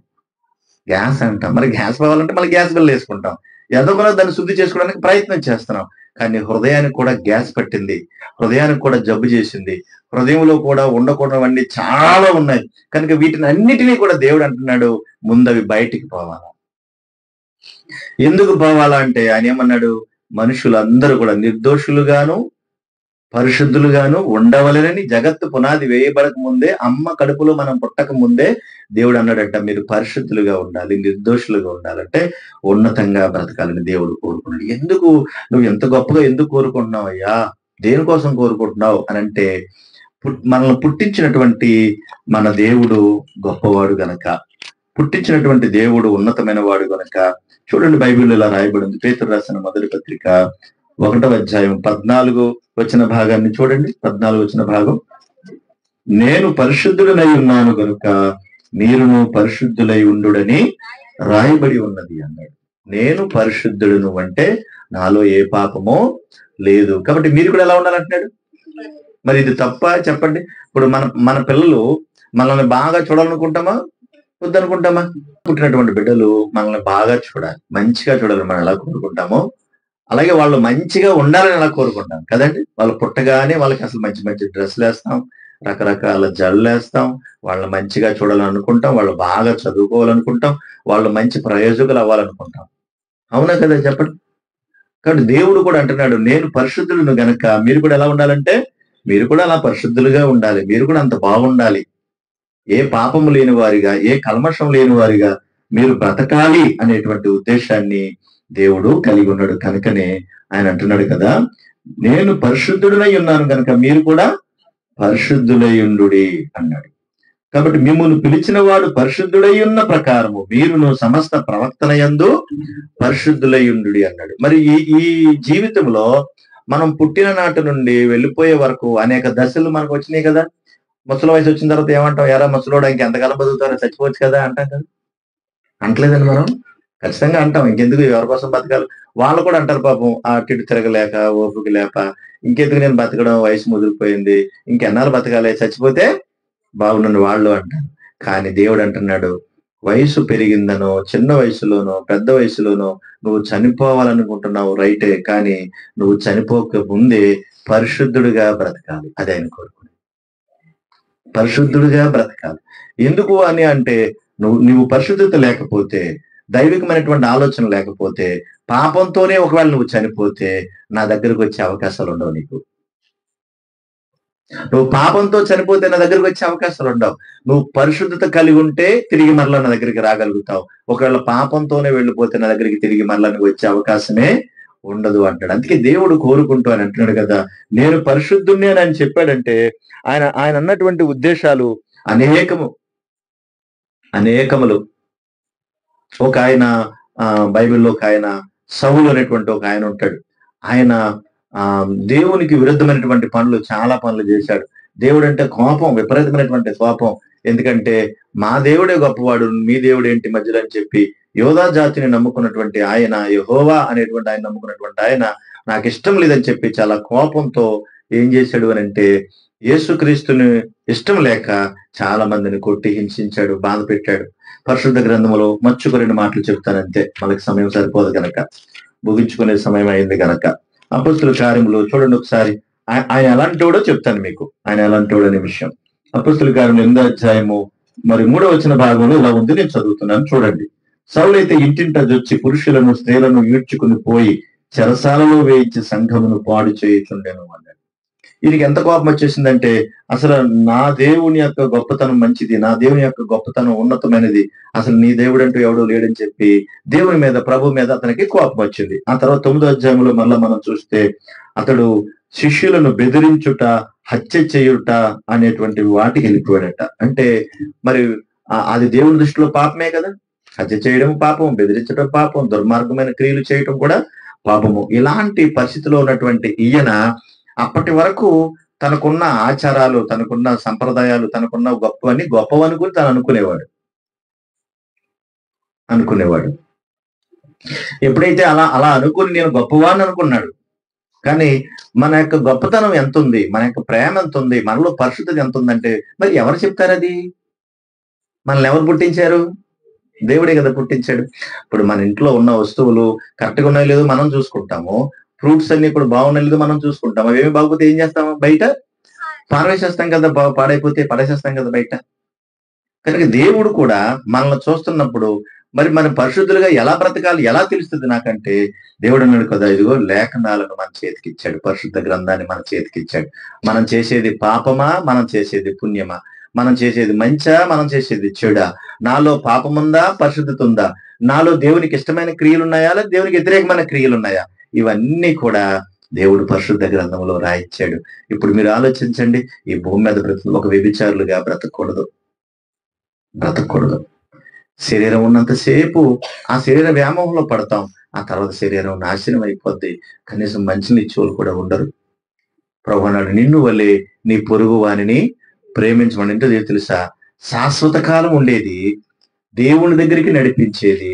మరి గ్యాస్ కావాలంటే మళ్ళీ గ్యాస్ బిల్ వేసుకుంటాం. ఎంతకన్నా దాన్ని శుద్ధి చేసుకోవడానికి ప్రయత్నం చేస్తున్నాం. కానీ హృదయానికి కూడా గ్యాస్ పట్టింది, హృదయానికి కూడా జబ్బు చేసింది, హృదయంలో కూడా ఉండకూడనివన్నీ చాలా ఉన్నాయి. కనుక వీటిని అన్నిటినీ కూడా దేవుడు అంటున్నాడు ముందవి బయటికి పోవాలా. ఎందుకు పోవాలా అంటే ఆయన ఏమన్నాడు? మనుషులందరూ కూడా నిర్దోషులుగాను పరిశుద్ధులుగాను ఉండవలెనని జగత్తు పునాది వేయబడక ముందే, అమ్మ కడుపులో మనం పుట్టక ముందే దేవుడు అన్నాడంట మీరు పరిశుద్ధులుగా ఉండాలి, నిర్దోషులుగా ఉండాలంటే ఉన్నతంగా బ్రతకాలని దేవుడు కోరుకున్నాడు. ఎందుకు నువ్వు ఎంత గొప్పగా ఎందుకు కోరుకుంటున్నావు అయ్యా, దేనికోసం కోరుకుంటున్నావు అని అంటే మనల్ని పుట్టించినటువంటి మన దేవుడు గొప్పవాడు గనక, పుట్టించినటువంటి దేవుడు ఉన్నతమైన వాడు గనక. చూడండి బైబిల్లో ఇలా రాయబడింది. పేతురు రాసిన మొదటి పత్రిక 1వ అధ్యాయం 14 వచన భాగాన్ని చూడండి. 14 వచన భాగం, నేను పరిశుద్ధుడనై ఉన్నాను గనుక మీరును పరిశుద్ధులై ఉండుడని రాయబడి ఉన్నది అన్నాడు. నేను పరిశుద్ధుడును అంటే నాలో ఏ పాపమో లేదు. కాబట్టి మీరు కూడా ఎలా ఉండాలంటున్నాడు. మరి ఇది తప్ప చెప్పండి. ఇప్పుడు మన పిల్లలు మనల్ని బాగా చూడాలనుకుంటామా వద్దనుకుంటామా? పుట్టినటువంటి బిడ్డలు మనల్ని బాగా చూడాలి, మంచిగా చూడాలని మనం ఎలా కోరుకుంటామో అలాగే వాళ్ళు మంచిగా ఉండాలని ఎలా కోరుకుంటాం కదండి. వాళ్ళు పుట్టగానే వాళ్ళకి అసలు మంచి మంచి డ్రెస్సులు వేస్తాం, రకరకాల జళ్ళు వేస్తాం, వాళ్ళని మంచిగా చూడాలని అనుకుంటాం, వాళ్ళు బాగా చదువుకోవాలనుకుంటాం, వాళ్ళు మంచి ప్రయోజకులు అవ్వాలనుకుంటాం. అవునా కదా చెప్పండి. కాబట్టి దేవుడు కూడా అంటున్నాడు నేను పరిశుద్ధులను గనక మీరు కూడా ఎలా ఉండాలంటే మీరు కూడా అలా పరిశుద్ధులుగా ఉండాలి, మీరు కూడా అంత బాగుండాలి, ఏ పాపము లేని వారిగా, ఏ కల్మషం లేని వారిగా మీరు బ్రతకాలి అనేటువంటి ఉద్దేశాన్ని దేవుడు కలిగి ఉన్నాడు. కనుకనే ఆయన అంటున్నాడు కదా నేను పరిశుద్ధుడై ఉన్నాను కనుక మీరు కూడా పరిశుద్ధులై ఉండుడి అన్నాడు. కాబట్టి మిమ్మల్ని పిలిచిన వాడు పరిశుద్ధుడై ఉన్న ప్రకారము మీరును సమస్త ప్రవక్తల యందు పరిశుద్ధులై ఉండుడి అన్నాడు. మరి ఈ జీవితంలో మనం పుట్టిన నాటి నుండి వెళ్ళిపోయే వరకు అనేక దశలు మనకు వచ్చినాయి కదా. ముసలి వయసు వచ్చిన తర్వాత ఏమంటాం? ఎరా ముసలోడు ఇంకెంతకాలం బతుకుతారో, చచ్చిపోవచ్చు కదా అంటాం కదా. అంటలేదండి మనం ఖచ్చితంగా అంటాం. ఇంకెందుకు ఎవరి కోసం బతకాలి. వాళ్ళు కూడా అంటారు పాపం అటు తిరగలేక ఓపిక లేక ఇంకెందుకు నేను బతకడం, వయసు ముదిరిపోయింది, ఇంకెన్నాళ్ళు బతకాలి, చచ్చిపోతే బాగుండండి వాళ్ళు అంటారు. కానీ దేవుడు అంటున్నాడు వయసు పెరిగిందనో చిన్న వయసులోనో పెద్ద వయసులోనో నువ్వు చనిపోవాలనుకుంటున్నావు రైటే, కానీ నువ్వు చనిపోక ముందే పరిశుద్ధుడిగా బ్రతకాలి. అది ఆయన కోరుకునేది, పరిశుద్ధుడిగా బ్రతకాలి. ఎందుకు అని అంటే నువ్వు పరిశుద్ధత లేకపోతే, దైవికమైనటువంటి ఆలోచన లేకపోతే, పాపంతోనే ఒకవేళ నువ్వు చనిపోతే నా దగ్గరకు వచ్చే అవకాశాలు ఉండవు. నువ్వు పాపంతో చనిపోతే నా దగ్గరకు వచ్చే అవకాశాలు ఉండవు. నువ్వు పరిశుద్ధత కలిగి ఉంటే తిరిగి మరలా నా దగ్గరికి రాగలుగుతావు. ఒకవేళ పాపంతోనే వెళ్ళిపోతే నా దగ్గరికి తిరిగి మరలా నువ్వు వచ్చే అవకాశమే ఉండదు అంటాడు. అందుకే దేవుడు కోరుకుంటూ అని అంటున్నాడు కదా నేను పరిశుద్ధుణ్ణి అని ఆయన చెప్పాడంటే ఆయన అన్నటువంటి ఉద్దేశాలు అనేకములు. ఒక ఆయన బైబిల్లో ఒక ఆయన సౌలు అనేటువంటి ఒక ఆయన ఉంటాడు. ఆయన దేవునికి విరుద్ధమైనటువంటి చాలా పనులు చేశాడు. దేవుడు అంటే కోపం, విపరీతమైనటువంటి కోపం. ఎందుకంటే మా దేవుడే గొప్పవాడు, మీ దేవుడు ఏంటి మధ్యలో అని చెప్పి యోధా జాతిని నమ్ముకున్నటువంటి ఆయన, యెహోవా అనేటువంటి ఆయన నమ్ముకున్నటువంటి ఆయన నాకు ఇష్టం లేదని చెప్పి చాలా కోపంతో ఏం చేశాడు అని అంటే, యేసుక్రీస్తుని ఇష్టం లేక చాలా మందిని కొట్టి హింసించాడు, బాధ పెట్టాడు. పరిశుద్ధ గ్రంథములో మచ్చుకు 2 మాటలు చెప్తానంతే, మనకి సమయం సరిపోదు గనక, ముగించుకునే సమయం అయింది గనక. అపొస్తలుల కార్యములు చూడండి ఒకసారి. ఆయన ఎలాంటోడో చెప్తాను మీకు, ఆయన ఎలాంటోడు అనే విషయం. అపొస్తలుల కార్యములు 8వ అధ్యాయము మరి 3వ వచన భాగంలో ఇలా ఉంది, నేను చదువుతున్నాను చూడండి. సౌలైతే ఇంటింట జొచ్చి పురుషులను స్త్రీలను ఈడ్చుకుని పోయి చెరసాలలో వేయించి సంఘమును పాడు చేయుచుండెను అన్నాడు. వీరికి ఎంత కోపం వచ్చేసిందంటే, అసలు నా దేవుని యొక్క గొప్పతనం మంచిది, నా దేవుని యొక్క గొప్పతనం ఉన్నతమైనది, అసలు నీ దేవుడు అంటూ ఎవడో లేడని చెప్పి దేవుని మీద, ప్రభు మీద అతనికి కోపం వచ్చింది. ఆ తర్వాత 9వ అధ్యాయంలో మళ్ళా మనం చూస్తే అతడు శిష్యులను బెదిరించుట, హత్య చేయుట అనేటువంటి వాటికి వెళ్ళిపోయాడట. అంటే మరి అది దేవుని దృష్టిలో పాపమే కదా. హత్య చేయడం పాపం, బెదిరించడం పాపం, దుర్మార్గమైన క్రియలు చేయటం కూడా పాపము. ఇలాంటి పరిస్థితిలో ఉన్నటువంటి ఈయన అప్పటి వరకు తనకున్న ఆచారాలు, తనకున్న సంప్రదాయాలు, తనకున్న గొప్పవనుకుని తను అనుకునేవాడు. ఎప్పుడైతే అలా అలా అనుకుని నేను గొప్పవాడిని అనుకున్నాడు, కానీ మన యొక్క గొప్పతనం ఎంత ఉంది, మన యొక్క ప్రేమ ఎంత ఉంది, మనలో పరిశుద్ధత ఎంత ఉందంటే మరి ఎవరు చెప్తారు? అది మనల్ని ఎవరు పుట్టించారు? దేవుడే కదా పుట్టించాడు. ఇప్పుడు మన ఇంట్లో ఉన్న వస్తువులు కరెక్ట్గా ఉన్నాయో లేదో మనం చూసుకుంటాము, ఫ్రూట్స్ అన్ని కూడా బాగున్నాయో లేదో మనం చూసుకుంటాము. అవేమి బాగోతే ఏం చేస్తాము? బయట పారవేసేస్తాం కదా, పాడైపోతే పడేసేస్తాం కదా బయట. కనుక దేవుడు కూడా మనల్ని చూస్తున్నప్పుడు మరి మన పరిశుద్ధులుగా ఎలా బ్రతకాలి, ఎలా తెలుస్తుంది నాకంటే, దేవుడు అన్నాడు కదా, ఇదిగో లేఖనాలను మన చేతికి ఇచ్చాడు, పరిశుద్ధ గ్రంథాన్ని మన చేతికి ఇచ్చాడు. మనం చేసేది పాపమా, మనం చేసేది పుణ్యమా, మనం చేసేది మంచా, మనం చేసేది చెడా, నాలో పాపముందా, పరిశుద్ధత ఉందా, నాలో దేవునికి ఇష్టమైన క్రియలు ఉన్నాయా, లేదా దేవునికి వ్యతిరేకమైన క్రియలు ఉన్నాయా, ఇవన్నీ కూడా దేవుడు పరిశుద్ధ గ్రంథంలో రాయించాడు. ఇప్పుడు మీరు ఆలోచించండి, ఈ భూమి మీద ఒక వ్యభిచారులుగా బ్రతకూడదు. శరీరం ఉన్నంతసేపు ఆ శరీర వ్యామోహంలో పడతాం, ఆ తర్వాత శరీరం నాశనం అయిపోద్ది. కనీసం మంచిని చోలు కూడా ఉండరు. ప్రభు అన్నాడు, నిన్ను వల్లే నీ పొరుగు వానిని ప్రేమించమని. ఏంటో తెలుసా? శాశ్వత కాలం ఉండేది, దేవుని దగ్గరికి నడిపించేది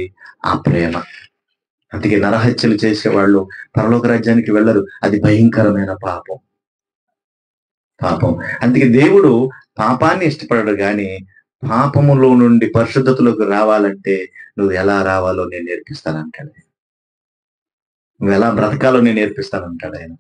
ఆ ప్రేమ. అందుకే నరహత్యలు చేసేవాళ్ళు పరలోక రాజ్యానికి వెళ్ళరు, అది భయంకరమైన పాపం. అందుకే దేవుడు పాపాన్ని ఇష్టపడడు, గాని పాపములో నుండి పరిశుద్ధతలోకి రావాలంటే నువ్వు ఎలా రావాలో నేను నేర్పిస్తానంటాడు, నువ్వు ఎలా బ్రతకాలో నేను నేర్పిస్తానంటాడు ఆయన.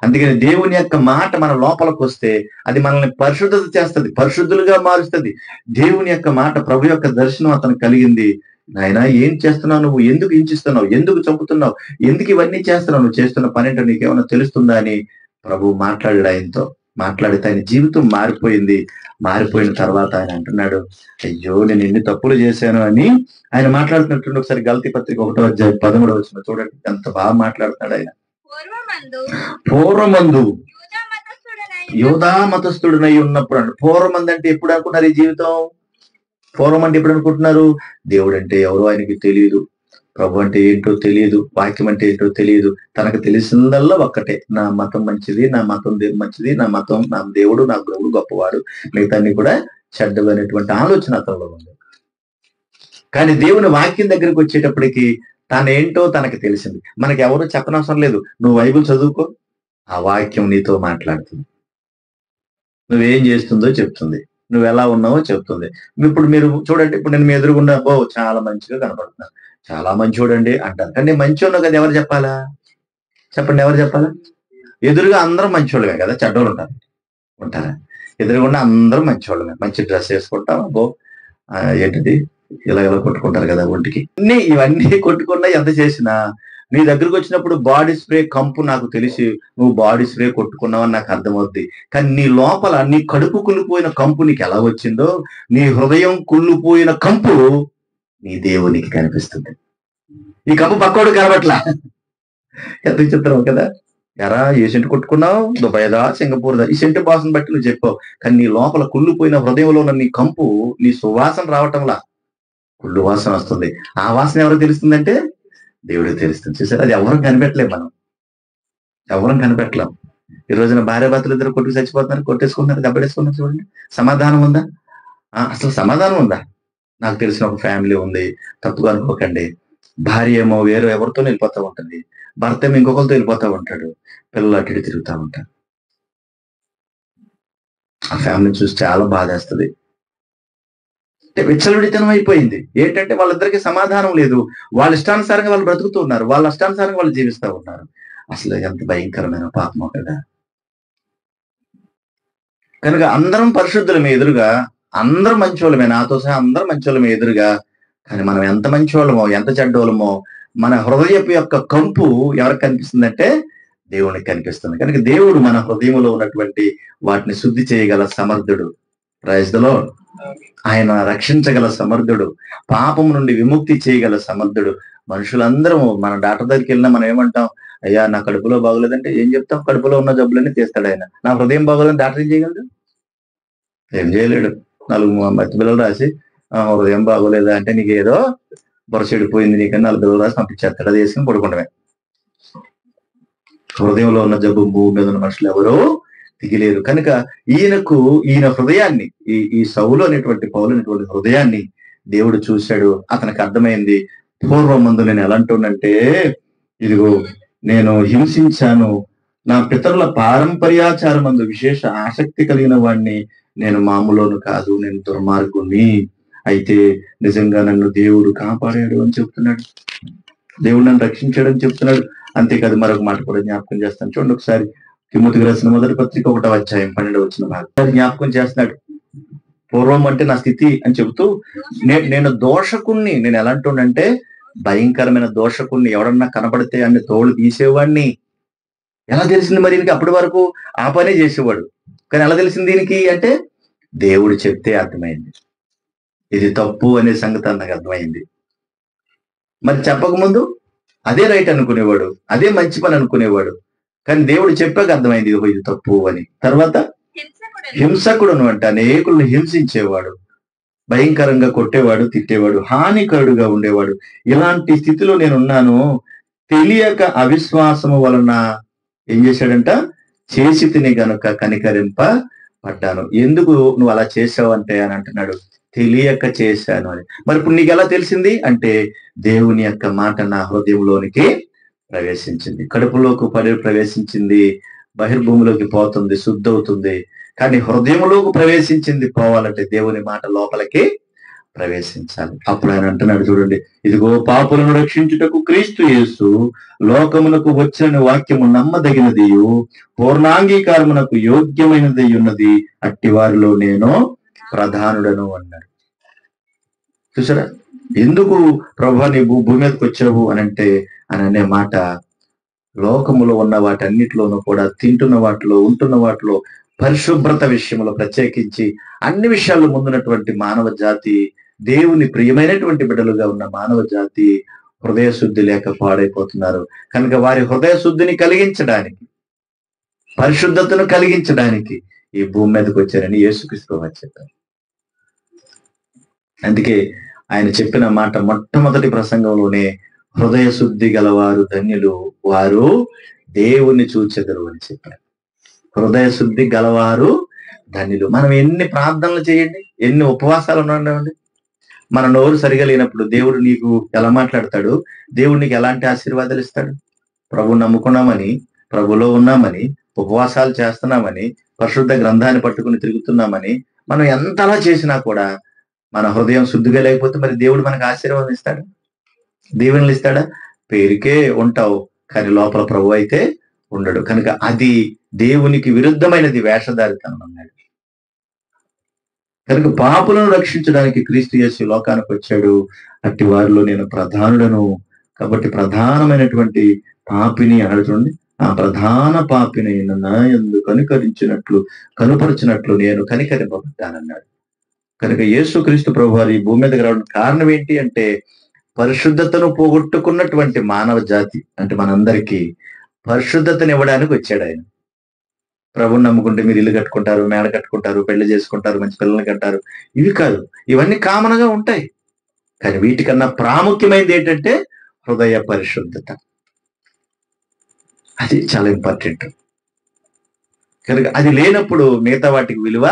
అందుకని దేవుని యొక్క మాట మన లోపలికి వస్తే అది మనల్ని పరిశుద్ధత చేస్తుంది, పరిశుద్ధులుగా మారుస్తుంది. దేవుని యొక్క మాట, ప్రభు యొక్క దర్శనం అతను కలిగింది. నాయన ఏం చేస్తున్నావు నువ్వు, ఎందుకు హింసిస్తున్నావు, ఎందుకు చంపుతున్నావు, ఎందుకు ఇవన్నీ చేస్తున్నావు, నువ్వు చేస్తున్న పని ఏంటో నీకేమైనా తెలుస్తుందా అని ప్రభు మాట్లాడాడు. ఆయనతో మాట్లాడితే ఆయన జీవితం మారిపోయింది. మారిపోయిన తర్వాత ఆయన అంటున్నాడు, అయ్యో నేను ఎన్ని తప్పులు చేశాను అని ఆయన మాట్లాడుతున్నట్టు. ఒకసారి గలతీ పత్రిక 1వ అధ్యాయం 13వ వచనం చూడండి, ఎంత బాగా మాట్లాడుతున్నాడు ఆయన. పూర్వమందు యూదా మతస్థుడనై ఉన్నప్పుడు అంట. పూర్వమంది అంటే ఎప్పుడు అనుకున్నారు ఈ జీవితం? పూర్వం అంటే ఎప్పుడు అనుకుంటున్నారు? దేవుడు అంటే ఎవరో ఆయనకి తెలియదు, ప్రభు అంటే ఏంటో తెలియదు, వాక్యం అంటే ఏంటో తెలియదు. తనకు తెలిసిందల్లా ఒక్కటే, నా మతం మంచిది, నా మతం మంచిది, నా మతం, నా దేవుడు, నా గురువుడు గొప్పవాడు, మిగతాన్ని కూడా చెడ్డలు అనేటువంటి ఆలోచన అతనిలో ఉంది. కానీ దేవుని వాక్యం దగ్గరికి వచ్చేటప్పటికి తానేంటో తనకు తెలిసింది. మనకి ఎవరు చెప్పనవసరం లేదు, నువ్వు బైబిల్ చదువుకో, ఆ వాక్యం నీతో మాట్లాడుతుంది, నువ్వేం చేస్తుందో చెప్తుంది, నువ్వు ఎలా ఉన్నావో చెప్తుంది. ఇప్పుడు మీరు చూడండి, ఇప్పుడు నేను మీ ఎదురుగుండా చాలా మంచిగా కనపడుతున్నాను, చాలా మంచోడండి అంటారు, కానీ మంచోడు కదా ఎవరు చెప్పాలా? చెప్పండి, ఎవరు చెప్పాలా? ఎదురుగా అందరం మంచోళ్ళమే కదా, చెడ్డోళ్ళు ఉంటారా? ఎదురుగుండా అందరూ మంచోళ్ళమే, మంచి డ్రెస్ వేసుకుంటాం, ఏంటిది ఇలా కొట్టుకుంటారు కదా ఒంటికి. ఇవన్నీ కొట్టుకున్నా ఎంత చేసినా నీ దగ్గరకు వచ్చినప్పుడు బాడీ స్ప్రే కంపు నాకు తెలిసి నువ్వు బాడీ స్ప్రే కొట్టుకున్నావని నాకు అర్థమవుద్ది. కానీ నీ లోపల నీ కడుపు కుళ్ళిపోయిన కంపు నీకు ఎలా వచ్చిందో, నీ హృదయం కుళ్ళిపోయిన కంపు నీ దేవునికి కనిపిస్తుంది. ఈ కంపు పక్కోడు కనబట్లా. ఎంత చిత్రం కదా. ఎరా ఏ సెంటు కొట్టుకున్నావు, దుబాయ్దా సింగపూర్దా, ఈ సెంటు వాసన బట్టి నువ్వు చెప్పావు, కానీ నీ లోపల కుళ్ళిపోయిన హృదయంలో ఉన్న నీ కంపు, నీ సువాసన రావటంలా కుళ్ళు వాసన వస్తుంది. ఆ వాసన ఎవరికి తెలుస్తుందంటే దేవుడికి తెలుస్తుంది. చూసారు, అది ఎవరం కనిపెట్టలేం, మనం ఎవరం కనిపెట్టలేం. ఈ రోజున భార్య భర్తలు ఇద్దరు కొట్టుకు చచ్చిపోతున్నారు, కొట్టేసుకుంటున్నారు, దెబ్బడేసుకున్నారు. చూడండి, సమాధానం ఉందా? అసలు సమాధానం ఉందా? నాకు తెలిసిన ఒక ఫ్యామిలీ ఉంది, తప్పుగా అనుకోకండి. భార్య ఏమో వేరే ఎవరితో వెళ్ళిపోతా ఉంటుంది, భర్త ఏమో ఇంకొకరితో వెళ్ళిపోతా ఉంటాడు, పిల్లలు అటు ఇటు తిరుగుతూ ఉంటారు. ఆ ఫ్యామిలీని చూసి చాలా బాధేస్తుంది. అంటే విచ్చలవిడితనం అయిపోయింది. ఏంటంటే వాళ్ళిద్దరికి సమాధానం లేదు. వాళ్ళ ఇష్టానుసారంగా వాళ్ళు బ్రతుకుతూ ఉన్నారు. వాళ్ళ ఇష్టానుసారంగా వాళ్ళు జీవిస్తా ఉన్నారు. అసలు ఎంత భయంకరమైన పాపమో కదా! కనుక అందరం పరిశుద్ధులమే ఎదురుగా, అందరం మంచోళ్ళమే, నాతో సహా అందరం మంచోళ్ళమే ఎదురుగా. కానీ మనం ఎంత మంచోళ్ళమో, ఎంత చెడ్డోళ్ళమో, మన హృదయపు యొక్క కంపు ఎవరికి కనిపిస్తుందంటే దేవునికి కనిపిస్తుంది. కనుక దేవుడు మన హృదయంలో ఉన్నటువంటి వాటిని శుద్ధి చేయగల సమర్థుడు. Praise the Lord. ఆయన రక్షించగల సమర్థుడు, పాపం నుండి విముక్తి చేయగల సమర్థుడు. మనుషులందరము మన డాక్టర్ దగ్గరికి వెళ్ళినా మనం ఏమంటాం? అయ్యా నా కడుపులో బాగోలేదంటే ఏం చెప్తాం? కడుపులో ఉన్న జబ్బులన్నీ తీస్తాడు ఆయన. నా హృదయం బాగోలేదని డాక్టర్ ఏం చేయగలడు? ఏం చేయలేడు. 4 మత్తి బిళ్ళలు రాసి హృదయం బాగోలేదా అంటే నీకు ఏదో బుర్ర చెడిపోయింది నీకని 4 బిళ్ళలు రాసి పంపించేస్తాడు. అది వేసుకుని పడుకుంటమే. హృదయంలో ఉన్న జబ్బు భూమి మీద ఉన్న మనుషులు ఎవరో దిగిలేరు. కనుక ఈయన హృదయాన్ని, ఈ సౌలు అనేటువంటి పౌలు అనేటువంటి హృదయాన్ని దేవుడు చూశాడు. అతనికి అర్థమైంది, పూర్వమందు నేను ఎలా అంటున్నంటే, ఇదిగో నేను హింసించాను, నా పితరుల పారంపర్యాచారమందు విశేష ఆసక్తి కలిగిన వాడిని, నేను మామూలును కాదు, నేను దుర్మార్గుని. అయితే నిజంగా నన్ను దేవుడు కాపాడాడు అని చెప్తున్నాడు. దేవుడు నన్ను రక్షించాడని చెప్తున్నాడు. అంతేకాదు మరొక మాట కూడా జ్ఞాపకం చేస్తాను. చూడండి ఒకసారి తిమోతికి రాసిన మొదటి పత్రిక 1వ అధ్యాయం 12వ వచనం జ్ఞాపకం చేస్తున్నాడు. పూర్వం అంటే నా స్థితి అని చెబుతూ, నేను దోషకుణ్ణి, నేను ఎలా అంటుండంటే భయంకరమైన దోషకుణ్ణి, ఎవడన్నా కనబడితే అన్ని తోలు తీసేవాడిని. ఎలా తెలిసింది మరి దీనికి? అప్పటి వరకు ఆ పనే చేసేవాడు. కానీ ఎలా తెలిసింది దీనికి అంటే, దేవుడు చెప్తే అర్థమైంది. ఇది తప్పు అనే సంగతి నాకు అర్థమైంది. మరి చెప్పకముందు అదే రైట్ అనుకునేవాడు, అదే మంచి పని అనుకునేవాడు. కానీ దేవుడు చెప్పాక అర్థమైంది ఇది తప్పు అని. తర్వాత హింసకుడును అంటే అనేకులను హింసించేవాడు, భయంకరంగా కొట్టేవాడు, తిట్టేవాడు, హానికరుడుగా ఉండేవాడు. ఇలాంటి స్థితిలో నేనున్నాను. తెలియక అవిశ్వాసము వలన ఏం చేశాడంట? చేసి తిని గనుక కనికరింప పడ్డాను. ఎందుకు నువ్వు అలా చేసావంటే అని అంటున్నాడు, తెలియక చేశాను అని. మరి ఇప్పుడు నీకు ఎలా తెలిసింది అంటే, దేవుని యొక్క మాట నా హృదయంలోనికి ప్రవేశించింది, కడుపులోకి ప్రవేశించింది, బహిర్భూమిలోకి పోతుంది, శుద్ధి అవుతుంది. కానీ హృదయంలోకి ప్రవేశించింది పోవాలంటే దేవుని మాట లోపలికి ప్రవేశించాలి. అప్పుడు ఆయన అంటున్నాడు, చూడండి, ఇదిగో పాపులను రక్షించుటకు క్రీస్తు యేసు లోకమునకు వచ్చిన వాక్యము నమ్మదగినది, పూర్ణాంగీకారమునకు యోగ్యమైనది ఉన్నది, అట్టి వారిలో నేను ప్రధానుడను అన్నాడు. చూసారా? ఎందుకు ప్రభు నీ భూమి మీదకి వచ్చావు అని అంటే, అని అనే మాట, లోకములో ఉన్న వాటన్నిటిలోనూ కూడా, తింటున్న వాటిలో, ఉంటున్న వాటిలో, పరిశుభ్రత విషయంలో ప్రత్యేకించి అన్ని విషయాల్లో ముందున్నటువంటి మానవ జాతి, దేవుని ప్రియమైనటువంటి బిడ్డలుగా ఉన్న మానవ జాతి హృదయ శుద్ధి లేక పాడైపోతున్నారు. కనుక వారి హృదయ శుద్ధిని కలిగించడానికి, పరిశుద్ధతను కలిగించడానికి ఈ భూమి మీదకి వచ్చారని యేసుక్రీస్తు వారు చెప్పారు. అందుకే ఆయన చెప్పిన మాట మొట్టమొదటి ప్రసంగంలోనే, హృదయ శుద్ధి గలవారు ధన్యులు, వారు దేవుని చూచెదరు అని చెప్పారు. హృదయ శుద్ధి గలవారు ధన్యులు. మనం ఎన్ని ప్రార్థనలు చేయండి, ఎన్ని ఉపవాసాలు ఉన్నాయండి, మన నోరు సరిగా లేనప్పుడు దేవుడు నీకు ఎలా మాట్లాడతాడు? దేవుడు నీకు ఎలాంటి ఆశీర్వాదాలు ఇస్తాడు? ప్రభు నమ్ముకున్నామని, ప్రభులో ఉన్నామని, ఉపవాసాలు చేస్తున్నామని, పరిశుద్ధ గ్రంథాన్ని పట్టుకుని తిరుగుతున్నామని, మనం ఎంతలా చేసినా కూడా మన హృదయం శుద్ధిగా లేకపోతే మరి దేవుడు మనకు ఆశీర్వాదం ఇస్తాడు? దీవెనలు ఇస్తాడా? పేరుకే ఉంటావు, కానీ లోపల ప్రభు అయితే ఉండడు. కనుక అది దేవునికి విరుద్ధమైనది, వేషధారితనం అన్నాడు. కనుక పాపులను రక్షించడానికి క్రీస్తు యేసు లోకానికి వచ్చాడు. అట్టి వారిలో నేను ప్రధానుడను. కాబట్టి ప్రధానమైనటువంటి పాపిని అన్నాడు. చూడండి, ఆ ప్రధాన పాపిని నా యందు కనుపరిచినట్లు నేను కనికరింపబడ్డానన్నాడు. కనుక యేసు క్రీస్తు ప్రభు వారి భూమి మీదకి రావడానికి కారణం ఏంటి అంటే, పరిశుద్ధతను పోగొట్టుకున్నటువంటి మానవ జాతి అంటే మనందరికీ పరిశుద్ధతను ఇవ్వడానికి వచ్చాడు ఆయన. ప్రభుని నమ్ముకుంటే మీరు ఇల్లు కట్టుకుంటారు, మేడ కట్టుకుంటారు, పెళ్లి చేసుకుంటారు, మంచి పిల్లల్ని కంటారు, ఇవి కాదు, ఇవన్నీ కామన్ గా ఉంటాయి. కానీ వీటికన్నా ప్రాముఖ్యమైనది ఏంటంటే హృదయ పరిశుద్ధత. అది చాలా ఇంపార్టెంట్. కనుక అది లేనప్పుడు మిగతా వాటికి విలువ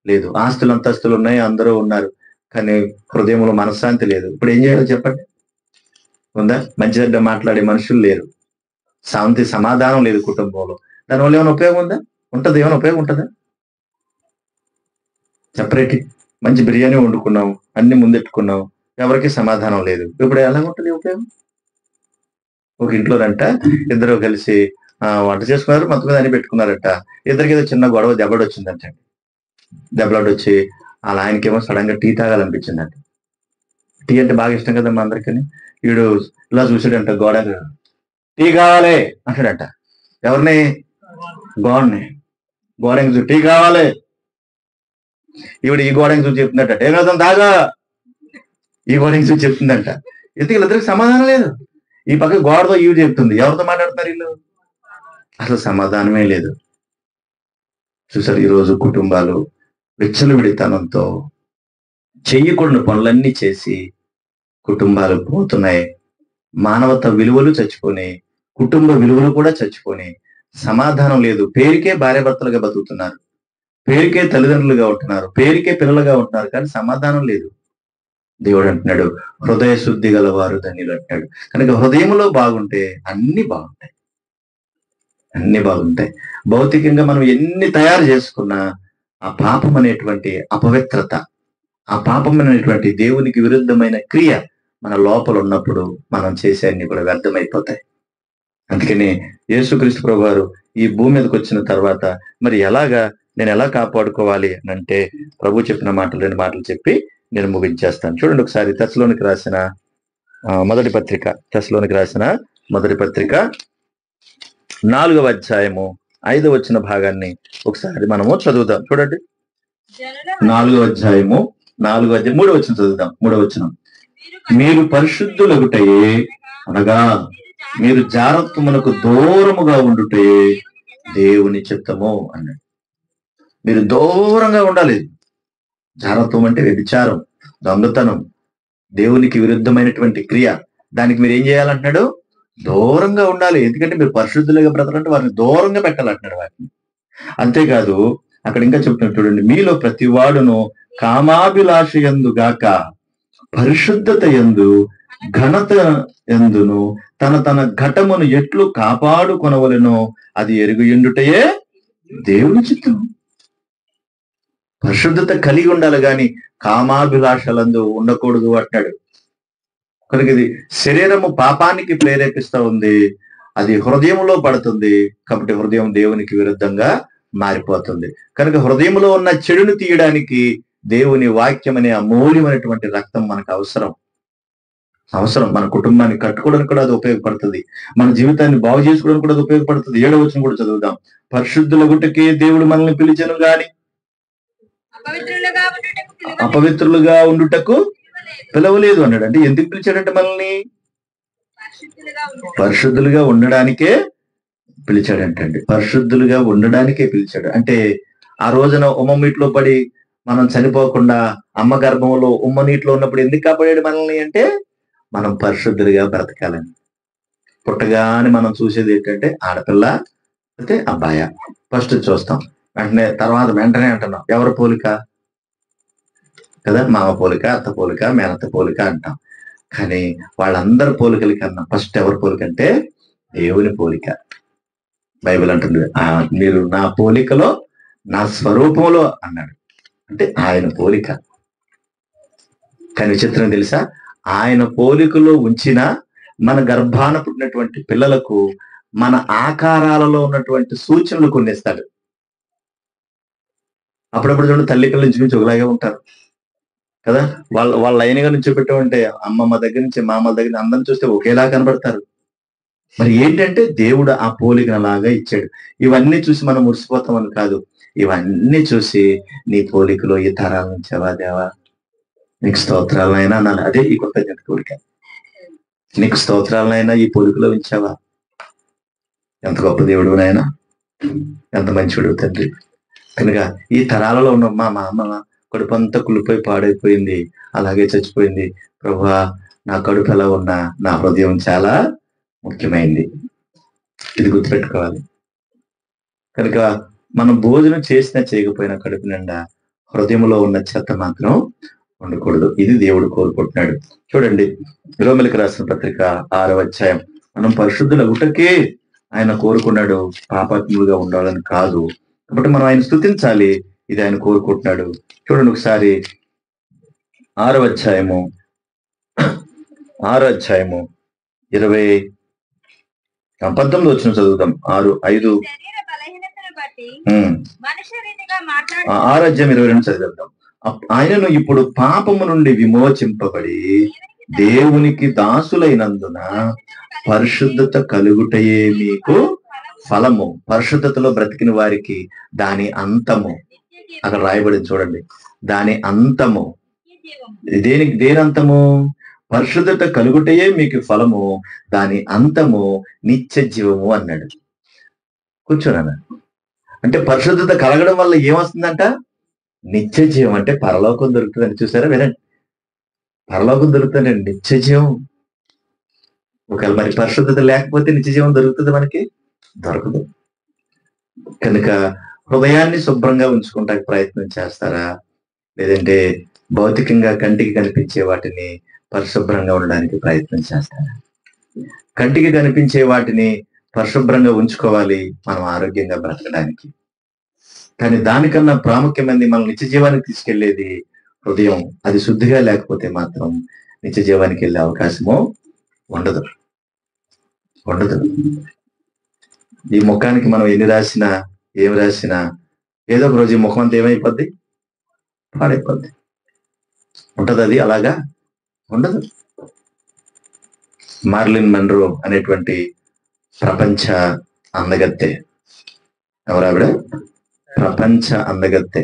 లేదు. ఆస్తులు అంతస్తులు ఉన్నాయి, అందరూ ఉన్నారు, కానీ హృదయంలో మనశ్శాంతి లేదు. ఇప్పుడు ఏం చేయాలో చెప్పండి? ఉందా? మంచిదంటే మాట్లాడే మనుషులు లేరు, శాంతి సమాధానం లేదు కుటుంబంలో. దానివల్ల ఏమైనా ఉపయోగం ఉందా? ఉంటది? ఏమైనా ఉపయోగం ఉంటుందా? సెపరేట్ మంచి బిర్యానీ వండుకున్నాం, అన్ని ముందెట్టుకున్నాం, ఎవరికి సమాధానం లేదు. ఇప్పుడు ఎలా ఉంటుంది ఉపయోగం? ఒక ఇంట్లోనంట ఇద్దరు కలిసి వంట చేసుకున్నారు, మొత్తం మీద అన్ని పెట్టుకున్నారట. ఇద్దరికి ఏదో చిన్న గొడవ దెబ్బడొచ్చిందంట. దెబ్బలాడొచ్చి వాళ్ళ ఆయనకేమో సడన్ గా టీ తాగాలనిపించిందంట. టీ అంటే బాగా ఇష్టం కదమ్మా అందరికీ. వీడు ఇలా చూసాడంట, గోడ టీ కావాలి అంటాడంట. ఎవరిని? గోడని. గోడకి చూసి టీ కావాలి. ఈవిడ ఈ గోడకి చూసి చెప్తుందట, ఏం కదా తాగా. ఈ గోడకి చూసి చెప్తుందంట. ఎందుకు వీళ్ళిద్దరికి సమాధానం లేదు. ఈ పక్క గోడతో ఈవి చెప్తుంది. ఎవరితో మాట్లాడుతున్నారు వీళ్ళు? అసలు సమాధానమే లేదు. చూసారు, ఈరోజు కుటుంబాలు విచ్చలవిడితనంతో చెయ్యకూడని పనులన్నీ చేసి కుటుంబాలు పోతున్నాయి. మానవత విలువలు చచ్చిపోయి, కుటుంబ విలువలు కూడా చచ్చిపోయి, సమాధానం లేదు. పేరుకే భార్యాభర్తలుగా బతుకుతున్నారు, పేరుకే తల్లిదండ్రులుగా ఉంటున్నారు, పేరుకే పిల్లలుగా ఉంటున్నారు, కానీ సమాధానం లేదు. దేవుడు అంటున్నాడు, హృదయ శుద్ధి గలవారు ధన్యులు అంటాడు. కనుక హృదయంలో బాగుంటే అన్ని బాగుంటాయి, అన్ని బాగుంటాయి. భౌతికంగా మనం ఎన్ని తయారు చేసుకున్నా ఆ పాపం అనేటువంటి అపవిత్రత, ఆ పాపం అనేటువంటి దేవునికి విరుద్ధమైన క్రియ మన లోపల ఉన్నప్పుడు మనం చేసే అన్ని కూడా వ్యర్థమైపోతాయి. అందుకని యేసుక్రీస్తు ప్రభు వారు ఈ భూమి మీదకి వచ్చిన తర్వాత మరి నేను ఎలా కాపాడుకోవాలి అని అంటే, ప్రభు చెప్పిన మాటలు 2 మాటలు చెప్పి నేను ముగించేస్తాను. చూడండి ఒకసారి తెస్సలోనికి రాసిన మొదటి పత్రిక, తెస్సలోనికి రాసిన మొదటి పత్రిక 4వ అధ్యాయము 5వ వచన భాగాన్ని ఒకసారి మనము చదువుదాం. చూడండి, 4వ అధ్యాయము 3వ వచనం చదువుదాం. 3వ వచనం, మీరు పరిశుద్ధులగుటయే అనగా మీరు జారత్వమునకు దూరముగా ఉండుటే దేవుని చిత్తము అన్నాడు. మీరు దూరంగా ఉండాలి. జారత్వం అంటే వ్యభిచారం, దొంగతనం, దేవునికి విరుద్ధమైనటువంటి క్రియ. దానికి మీరు ఏం చేయాలంటున్నాడు? దూరంగా ఉండాలి. ఎందుకంటే మీరు పరిశుద్ధులుగా బ్రతకంటే వారిని దూరంగా పెట్టాలంటున్నాడు వాటిని. అంతేకాదు అక్కడ ఇంకా చెప్తున్నాడు చూడండి, మీలో ప్రతి వాడును కామాభిలాష యందు గాక పరిశుద్ధత యందు ఘనత ఎందును తన ఘటమును ఎట్లు కాపాడుకొనవలెనో అది ఎరుగుయుండుటయే దేవుని చిత్తం. పరిశుద్ధత కలిగి ఉండాలి, గాని కామాభిలాషలందు ఉండకూడదు అంటాడు. కనుక ఇది శరీరము పాపానికి ప్రేరేపిస్తూ ఉంది, అది హృదయంలో పడుతుంది. కాబట్టి హృదయం దేవునికి విరుద్ధంగా మారిపోతుంది. కనుక హృదయంలో ఉన్న చెడును తీయడానికి దేవుని వాక్యం అనే అమూల్యమైనటువంటి రక్తం మనకు అవసరం. మన కుటుంబాన్ని కట్టుకోవడానికి కూడా అది ఉపయోగపడుతుంది, మన జీవితాన్ని బాగు చేసుకోవడానికి కూడా అది ఉపయోగపడుతుంది. 7వ వచనం కూడా చదువుదాం. పరిశుద్ధుల గుట్టకే దేవుడు మనల్ని పిలిచెను గాని అపవిత్రులుగా ఉండుటకు పిలవలేదు అన్నాడు. అంటే ఎందుకు పిలిచాడంటే మనల్ని పరిశుద్ధులుగా ఉండడానికే పిలిచాడంటండి. పరిశుద్ధులుగా ఉండడానికే పిలిచాడు. అంటే ఆ రోజున ఉమ్మ నీటిలో పడి మనం చనిపోకుండా అమ్మ గర్భంలో ఉమ్మ నీటిలో ఉన్నప్పుడు ఎందుకు కాపాడాడు మనల్ని అంటే, మనం పరిశుద్ధులుగా బ్రతకాలని. పుట్టగానే మనం చూసేది ఏంటంటే ఆడపిల్ల అయితే అబ్బాయ ఫస్ట్ చూస్తాం, వెంటనే అంటున్నాం ఎవరి పోలిక కదా, మామ పోలిక, అత్త పోలిక, మేనత్త పోలిక అంటాం. కానీ వాళ్ళందరి పోలికల కన్నా ఫస్ట్ ఎవరి పోలిక అంటే దేవుని పోలిక. బైబిల్ అంటుంది, మీరు నా పోలికలో నా స్వరూపంలో అన్నాడు. అంటే ఆయన పోలిక. కానీ విచిత్రం తెలుసా, ఆయన పోలికలో ఉంచిన మన గర్భాన పుట్టినటువంటి పిల్లలకు మన ఆకారాలలో ఉన్నటువంటి సూచనలు కొన్ని ఇస్తాడు. అప్పుడప్పుడు చూడండి, తల్లి పిల్లల నుంచి ఒకలాగే ఉంటారు కదా. వాళ్ళ లైన్గా నుంచి పెట్టమంటే అమ్మమ్మ దగ్గర నుంచి మామల దగ్గర అందరిని చూస్తే ఒకేలా కనబడతారు. మరి ఏంటంటే దేవుడు ఆ పోలికను అలాగా ఇచ్చాడు. ఇవన్నీ చూసి మనం మురిసిపోతామని కాదు, ఇవన్నీ చూసి నీ పోలికలో ఈ తరాల నుంచావా దేవా, నీకు స్తోత్రాలనైనా అన్నాను. అదే ఈ కృతజ్ఞత కోరిక. నీకు స్తోత్రాలనైనా ఈ పోలికలో ఉంచావా? ఎంత గొప్ప దేవుడు నాయన, ఎంత మంచివాడు తండ్రి. కనుక ఈ తరాలలో ఉన్న మా అమ్మ కడుపంతా కులిపోయి పాడైపోయింది, అలాగే చచ్చిపోయింది. ప్రభువా, నా కడుపు ఎలా ఉన్నా నా హృదయం చాలా ముఖ్యమైంది, ఇది గుర్తుపెట్టుకోవాలి. కనుక మనం భోజనం చేసినా చేయకపోయినా కడుపు నిండా హృదయంలో ఉన్న చెత్త మాత్రం ఉండకూడదు. ఇది దేవుడు కోరుకుంటున్నాడు. చూడండి, రోమీయులకు రాసిన పత్రిక 6వ అధ్యాయం. మనం పరిశుద్ధులగుటకే ఆయన కోరుకున్నాడు, పాపాత్ములుగా ఉండాలని కాదు. కాబట్టి మనం ఆయన స్తుతించాలి. ఇది ఆయన కోరుకుంటున్నాడు. చూడండి ఒకసారి 6వ అధ్యాయము 19 వచ్చిన చదువుతాం. 6:5 6 అధ్యాయం 22 చదివేద్దాం. ఆయనను ఇప్పుడు పాపము నుండి విమోచింపబడి దేవునికి దాసులైనందున పరిశుద్ధత కలుగుటయే మీకు ఫలము. పరిశుద్ధతలో బ్రతికిన వారికి దాని అంతము అక్కడ రాయబడింది. చూడండి, దాని అంతము. దేని అంతము? పరిశుద్ధత కలుగుటయే మీకు ఫలము, దాని అంతము నిత్య జీవము అన్నాడు. కూర్చోనా? అంటే పరిశుద్ధత కలగడం వల్ల ఏమొస్తుందంట? నిత్య జీవం. అంటే పరలోకం దొరుకుతుందని. చూసారా? వినండి, పరలోకం దొరుకుతుందండి, నిత్య జీవం. ఒకవేళ మరి పరిశుద్ధత లేకపోతే నిత్య జీవం దొరుకుతుంది మనకి? దొరకదు. కనుక హృదయాన్ని శుభ్రంగా ఉంచుకుంటానికి ప్రయత్నం చేస్తారా? లేదంటే భౌతికంగా కంటికి కనిపించే వాటిని పరిశుభ్రంగా ఉండడానికి ప్రయత్నం చేస్తారా? కంటికి కనిపించే వాటిని పరిశుభ్రంగా ఉంచుకోవాలి మనం ఆరోగ్యంగా బ్రతకడానికి. కానీ దానికన్నా ప్రాముఖ్యమైనది మనం నిత్య జీవానికి తీసుకెళ్లేది హృదయం. అది శుద్ధిగా లేకపోతే మాత్రం నిత్య జీవానికి వెళ్ళే అవకాశము ఉండదు. ఈ ముఖానికి మనం ఎన్ని రాసినా ఏం రాసినా ఏదో ఒక రోజు ఈ ముఖం అంతా ఏమైపోద్ది? పాడైపోద్ది. ఉంటది అది? అలాగా ఉండదు. మార్లిన్ మన్రో అనేటువంటి ప్రపంచ అందగత్తె. ఎవరావిడ? ప్రపంచ అందగత్తె.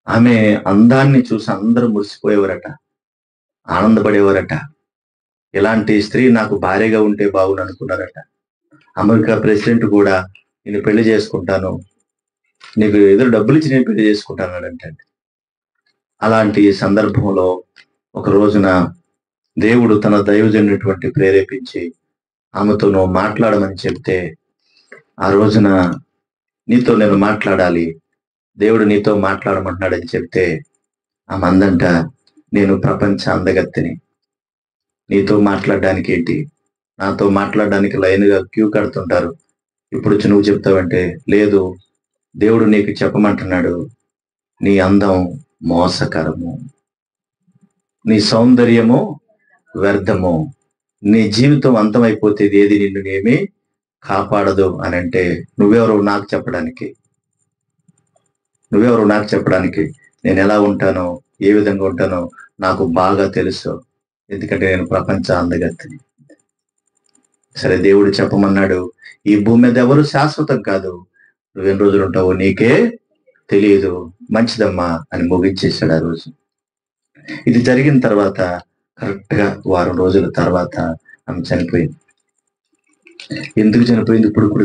ఆమె అందాన్ని చూసి అందరూ మురిసిపోయేవారట, ఆనందపడేవారట. ఇలాంటి స్త్రీ నాకు భార్యగా ఉంటే బాగుండు అనుకున్నారట. అమెరికా ప్రెసిడెంట్ కూడా నేను పెళ్లి చేసుకుంటాను, నీకు ఎదురు డబ్బులు ఇచ్చి నేను పెళ్లి చేసుకుంటానంటే. అలాంటి సందర్భంలో ఒక రోజున దేవుడు తన దైవజనుటువంటి ప్రేరేపించి ఆమెతో నువ్వు మాట్లాడమని చెప్తే, ఆ రోజున నీతో నేను మాట్లాడాలి, దేవుడు నీతో మాట్లాడమంటున్నాడని చెప్తే ఆమె అందంట, నేను ప్రపంచ అందగత్తెని, నీతో మాట్లాడడానికి ఏంటి? నాతో మాట్లాడడానికి లైన్గా క్యూ కడుతుంటారు, ఇప్పుడు వచ్చి నువ్వు చెప్తావంటే, లేదు దేవుడు నీకు చెప్పమంటున్నాడు, నీ అందం మోసకరము, నీ సౌందర్యము వ్యర్థము, నీ జీవితం అంతమైపోతే ఏది నిన్ను ఏమీ కాపాడదు అని అంటే నువ్వెవరు నాకు చెప్పడానికి? నేను ఎలా ఉంటానో, ఏ విధంగా ఉంటానో నాకు బాగా తెలుసు. ఎందుకంటే నేను ప్రపంచ అందగత్తిని. సరే, దేవుడు చెప్పమన్నాడు. ఈ భూమి మీద ఎవరు శాశ్వతం కాదు, నువ్వెన్ని రోజులు ఉంటావో నీకే తెలియదు, మంచిదమ్మా అని ముగించేశాడు ఆ రోజు. ఇది జరిగిన తర్వాత కరెక్ట్ గా వారం రోజుల తర్వాత ఆమె చనిపోయింది. ఎందుకు చనిపోయింది ఇప్పుడు కూడా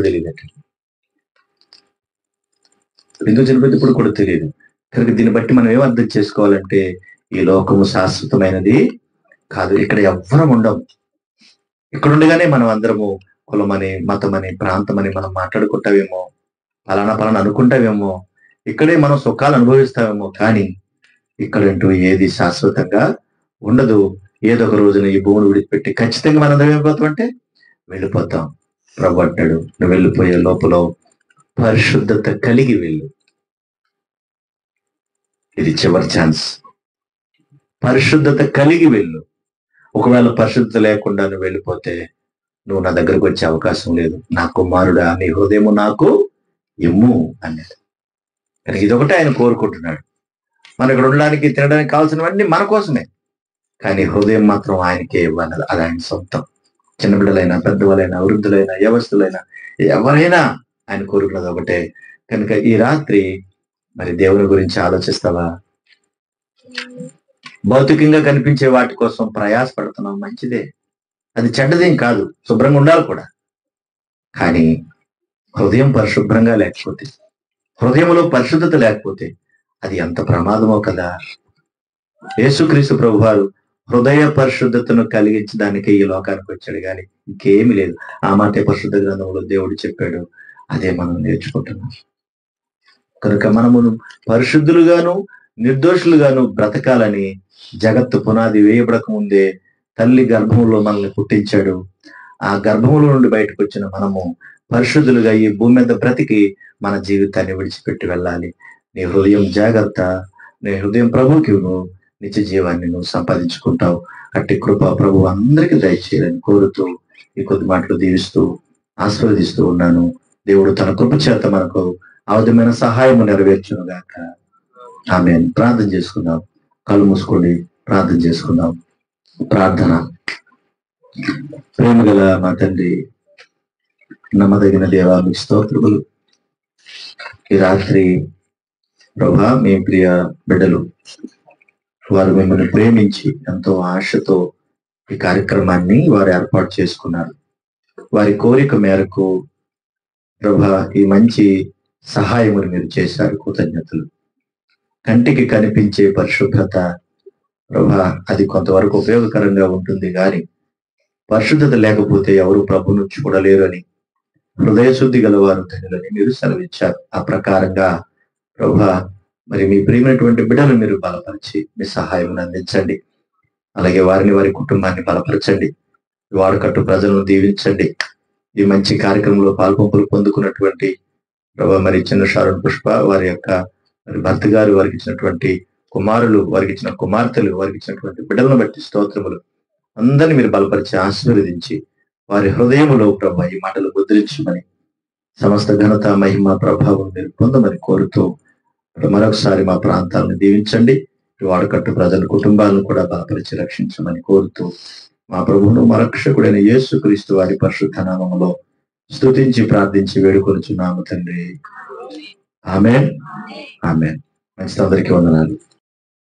తెలియదు. కనుక దీన్ని బట్టి మనం ఏం అర్థం చేసుకోవాలంటే, ఈ లోకము శాశ్వతమైనది కాదు. ఇక్కడ ఎవ్వరం ఉండం. ఇక్కడ ఉండగానే మనం అందరము కులమని, మతమని, ప్రాంతమని మనం మాట్లాడుకుంటావేమో, పలానా అనుకుంటావేమో, ఇక్కడే మనం సుఖాలు అనుభవిస్తామేమో. కానీ ఇక్కడంటూ ఏది శాశ్వతంగా ఉండదు. ఏదో ఒక రోజున ఈ భూమిని విడిచిపెట్టి ఖచ్చితంగా మనం ఏమైపోతాం అంటే వెళ్ళిపోతాం. ప్రభు అంటాడు, నువ్వు వెళ్ళిపోయే లోపల పరిశుద్ధత కలిగి వెళ్ళు. ఇది చివరి ఛాన్స్. పరిశుద్ధత కలిగి వెళ్ళు. ఒకవేళ పరిశుద్ధత లేకుండా నువ్వు వెళ్ళిపోతే నువ్వు నా దగ్గరకు వచ్చే అవకాశం లేదు. నా కుమారుడా, నీ హృదయము నాకు ఇమ్ము అన్నాడు. కానీ ఇదొకటే ఆయన కోరుకుంటున్నాడు. మనం ఇక్కడ ఉండడానికి, తినడానికి కావాల్సినవన్నీ మన కోసమే, కానీ హృదయం మాత్రం ఆయనకే ఇవ్వాలి. అది ఆయన సొంతం. చిన్న బిడ్డలైనా, పెద్దవాళ్ళైనా, వృద్ధులైనా, యవస్తులైనా, ఎవరైనా ఆయన కోరుకున్నది ఒకటే. కనుక ఈ రాత్రి మరి దేవుని గురించి ఆలోచిస్తావా? భౌతికంగా కనిపించే వాటి కోసం ప్రయాసపడుతున్నాం, మంచిదే, అది చెడ్డదేం కాదు, శుభ్రంగా ఉండాలి కూడా. కానీ హృదయం పరిశుభ్రంగా లేకపోతే, హృదయంలో పరిశుద్ధత లేకపోతే అది ఎంత ప్రమాదమో కదా. యేసుక్రీస్తు ప్రభువారు హృదయ పరిశుద్ధతను కలిగించడానికి ఈ లోకానికి వచ్చాడు, కానీ ఇంకేమీ లేదు. ఆ మాటే పరిశుద్ధ గ్రంథంలో దేవుడు చెప్పాడు, అదే మనం నేర్చుకుంటున్నాం. కనుక మనమును పరిశుద్ధులుగాను నిర్దోషులుగాను బ్రతకాలని జగత్తు పునాది వేయబడక ముందే తల్లి గర్భంలో మనల్ని పుట్టించాడు. ఆ గర్భంలో నుండి బయటకు వచ్చిన మనము పరిశుద్ధులుగా ఈ భూమి మీద బ్రతికి మన జీవితాన్ని విడిచిపెట్టి వెళ్ళాలి. నీ హృదయం జాగ్రత్త, నీ హృదయం ప్రభువుకి ఇవ్వు, నిత్య జీవాన్ని నువ్వు సంపాదించుకుంటావు. అట్టి కృప ప్రభు అందరికీ దయచేయాలని కోరుతూ ఈ కొద్ది మాటలు దీవిస్తూ ఆశీర్వదిస్తూ ఉన్నాను. దేవుడు తన కృప చేత మనకు అవధమైన సహాయము నెరవేర్చును గాక. ఆమేన్. ప్రార్థన చేసుకుందాం. కళ్ళు మూసుకోండి, ప్రార్థన చేసుకుందాం. ప్రార్థన. ప్రేమ గల మా తండ్రి, నమ్మదగిన దేవా, మీ స్తోత్రములు. ఈ రాత్రి ప్రభా, మీ ప్రియ బిడ్డలు వారు మిమ్మల్ని ప్రేమించి ఎంతో ఆశతో ఈ కార్యక్రమాన్ని వారు ఏర్పాటు చేసుకున్నారు. వారి కోరిక మేరకు ప్రభా ఈ మంచి సహాయమును మీరు చేశారు. కృతజ్ఞతలు. కంటికి కనిపించే పరిశుభ్రత ప్రభా అది కొంతవరకు ఉపయోగకరంగా ఉంటుంది, కానీ పరిశుద్ధత లేకపోతే ఎవరు ప్రభును చూడలేరు అని, హృదయ శుద్ధి గలవారు ధన్యులని మీరు సెలవిచ్చారు. ఆ ప్రకారంగా ప్రభా మరి మీ ప్రియమైనటువంటి బిడ్డలు మీరు బలపరిచి మీ సహాయం అందించండి. అలాగే వారిని, వారి కుటుంబాన్ని బలపరచండి. వాడకట్టు ప్రజలను దీవించండి. ఈ మంచి కార్యక్రమంలో పాల్పంపులు పొందుకున్నటువంటి ప్రభా మరి చిన్న షారుణ్ పుష్ప, వారి యొక్క మరి భర్త గారు, వారికి ఇచ్చినటువంటి కుమారులు, వారికి ఇచ్చిన కుమార్తెలు, వారికి ఇచ్చినటువంటి బిడ్డలను బట్టి స్తోత్రములు. అందరినీ మీరు బలపరిచి ఆశీర్వదించి వారి హృదయములో ప్రభా ఈ మాటలు ముద్రించమని, సమస్త ఘనత మహిమ ప్రభావం మీరు పొందమని కోరుతూ మరొకసారి మా ప్రాంతాలను దీవించండి. వాడకట్టు ప్రజల కుటుంబాలను కూడా బలపరిచి రక్షించమని కోరుతూ మా ప్రభువును మా రక్షకుడైన యేసుక్రీస్తు వారి పరిశుద్ధ నామములో స్తుతించి ప్రార్థించి వేడుకొనుచున్నాము తండ్రి. ఆమేన్. ఆమేన్. మంచిది. అందరికీ వందనాలు.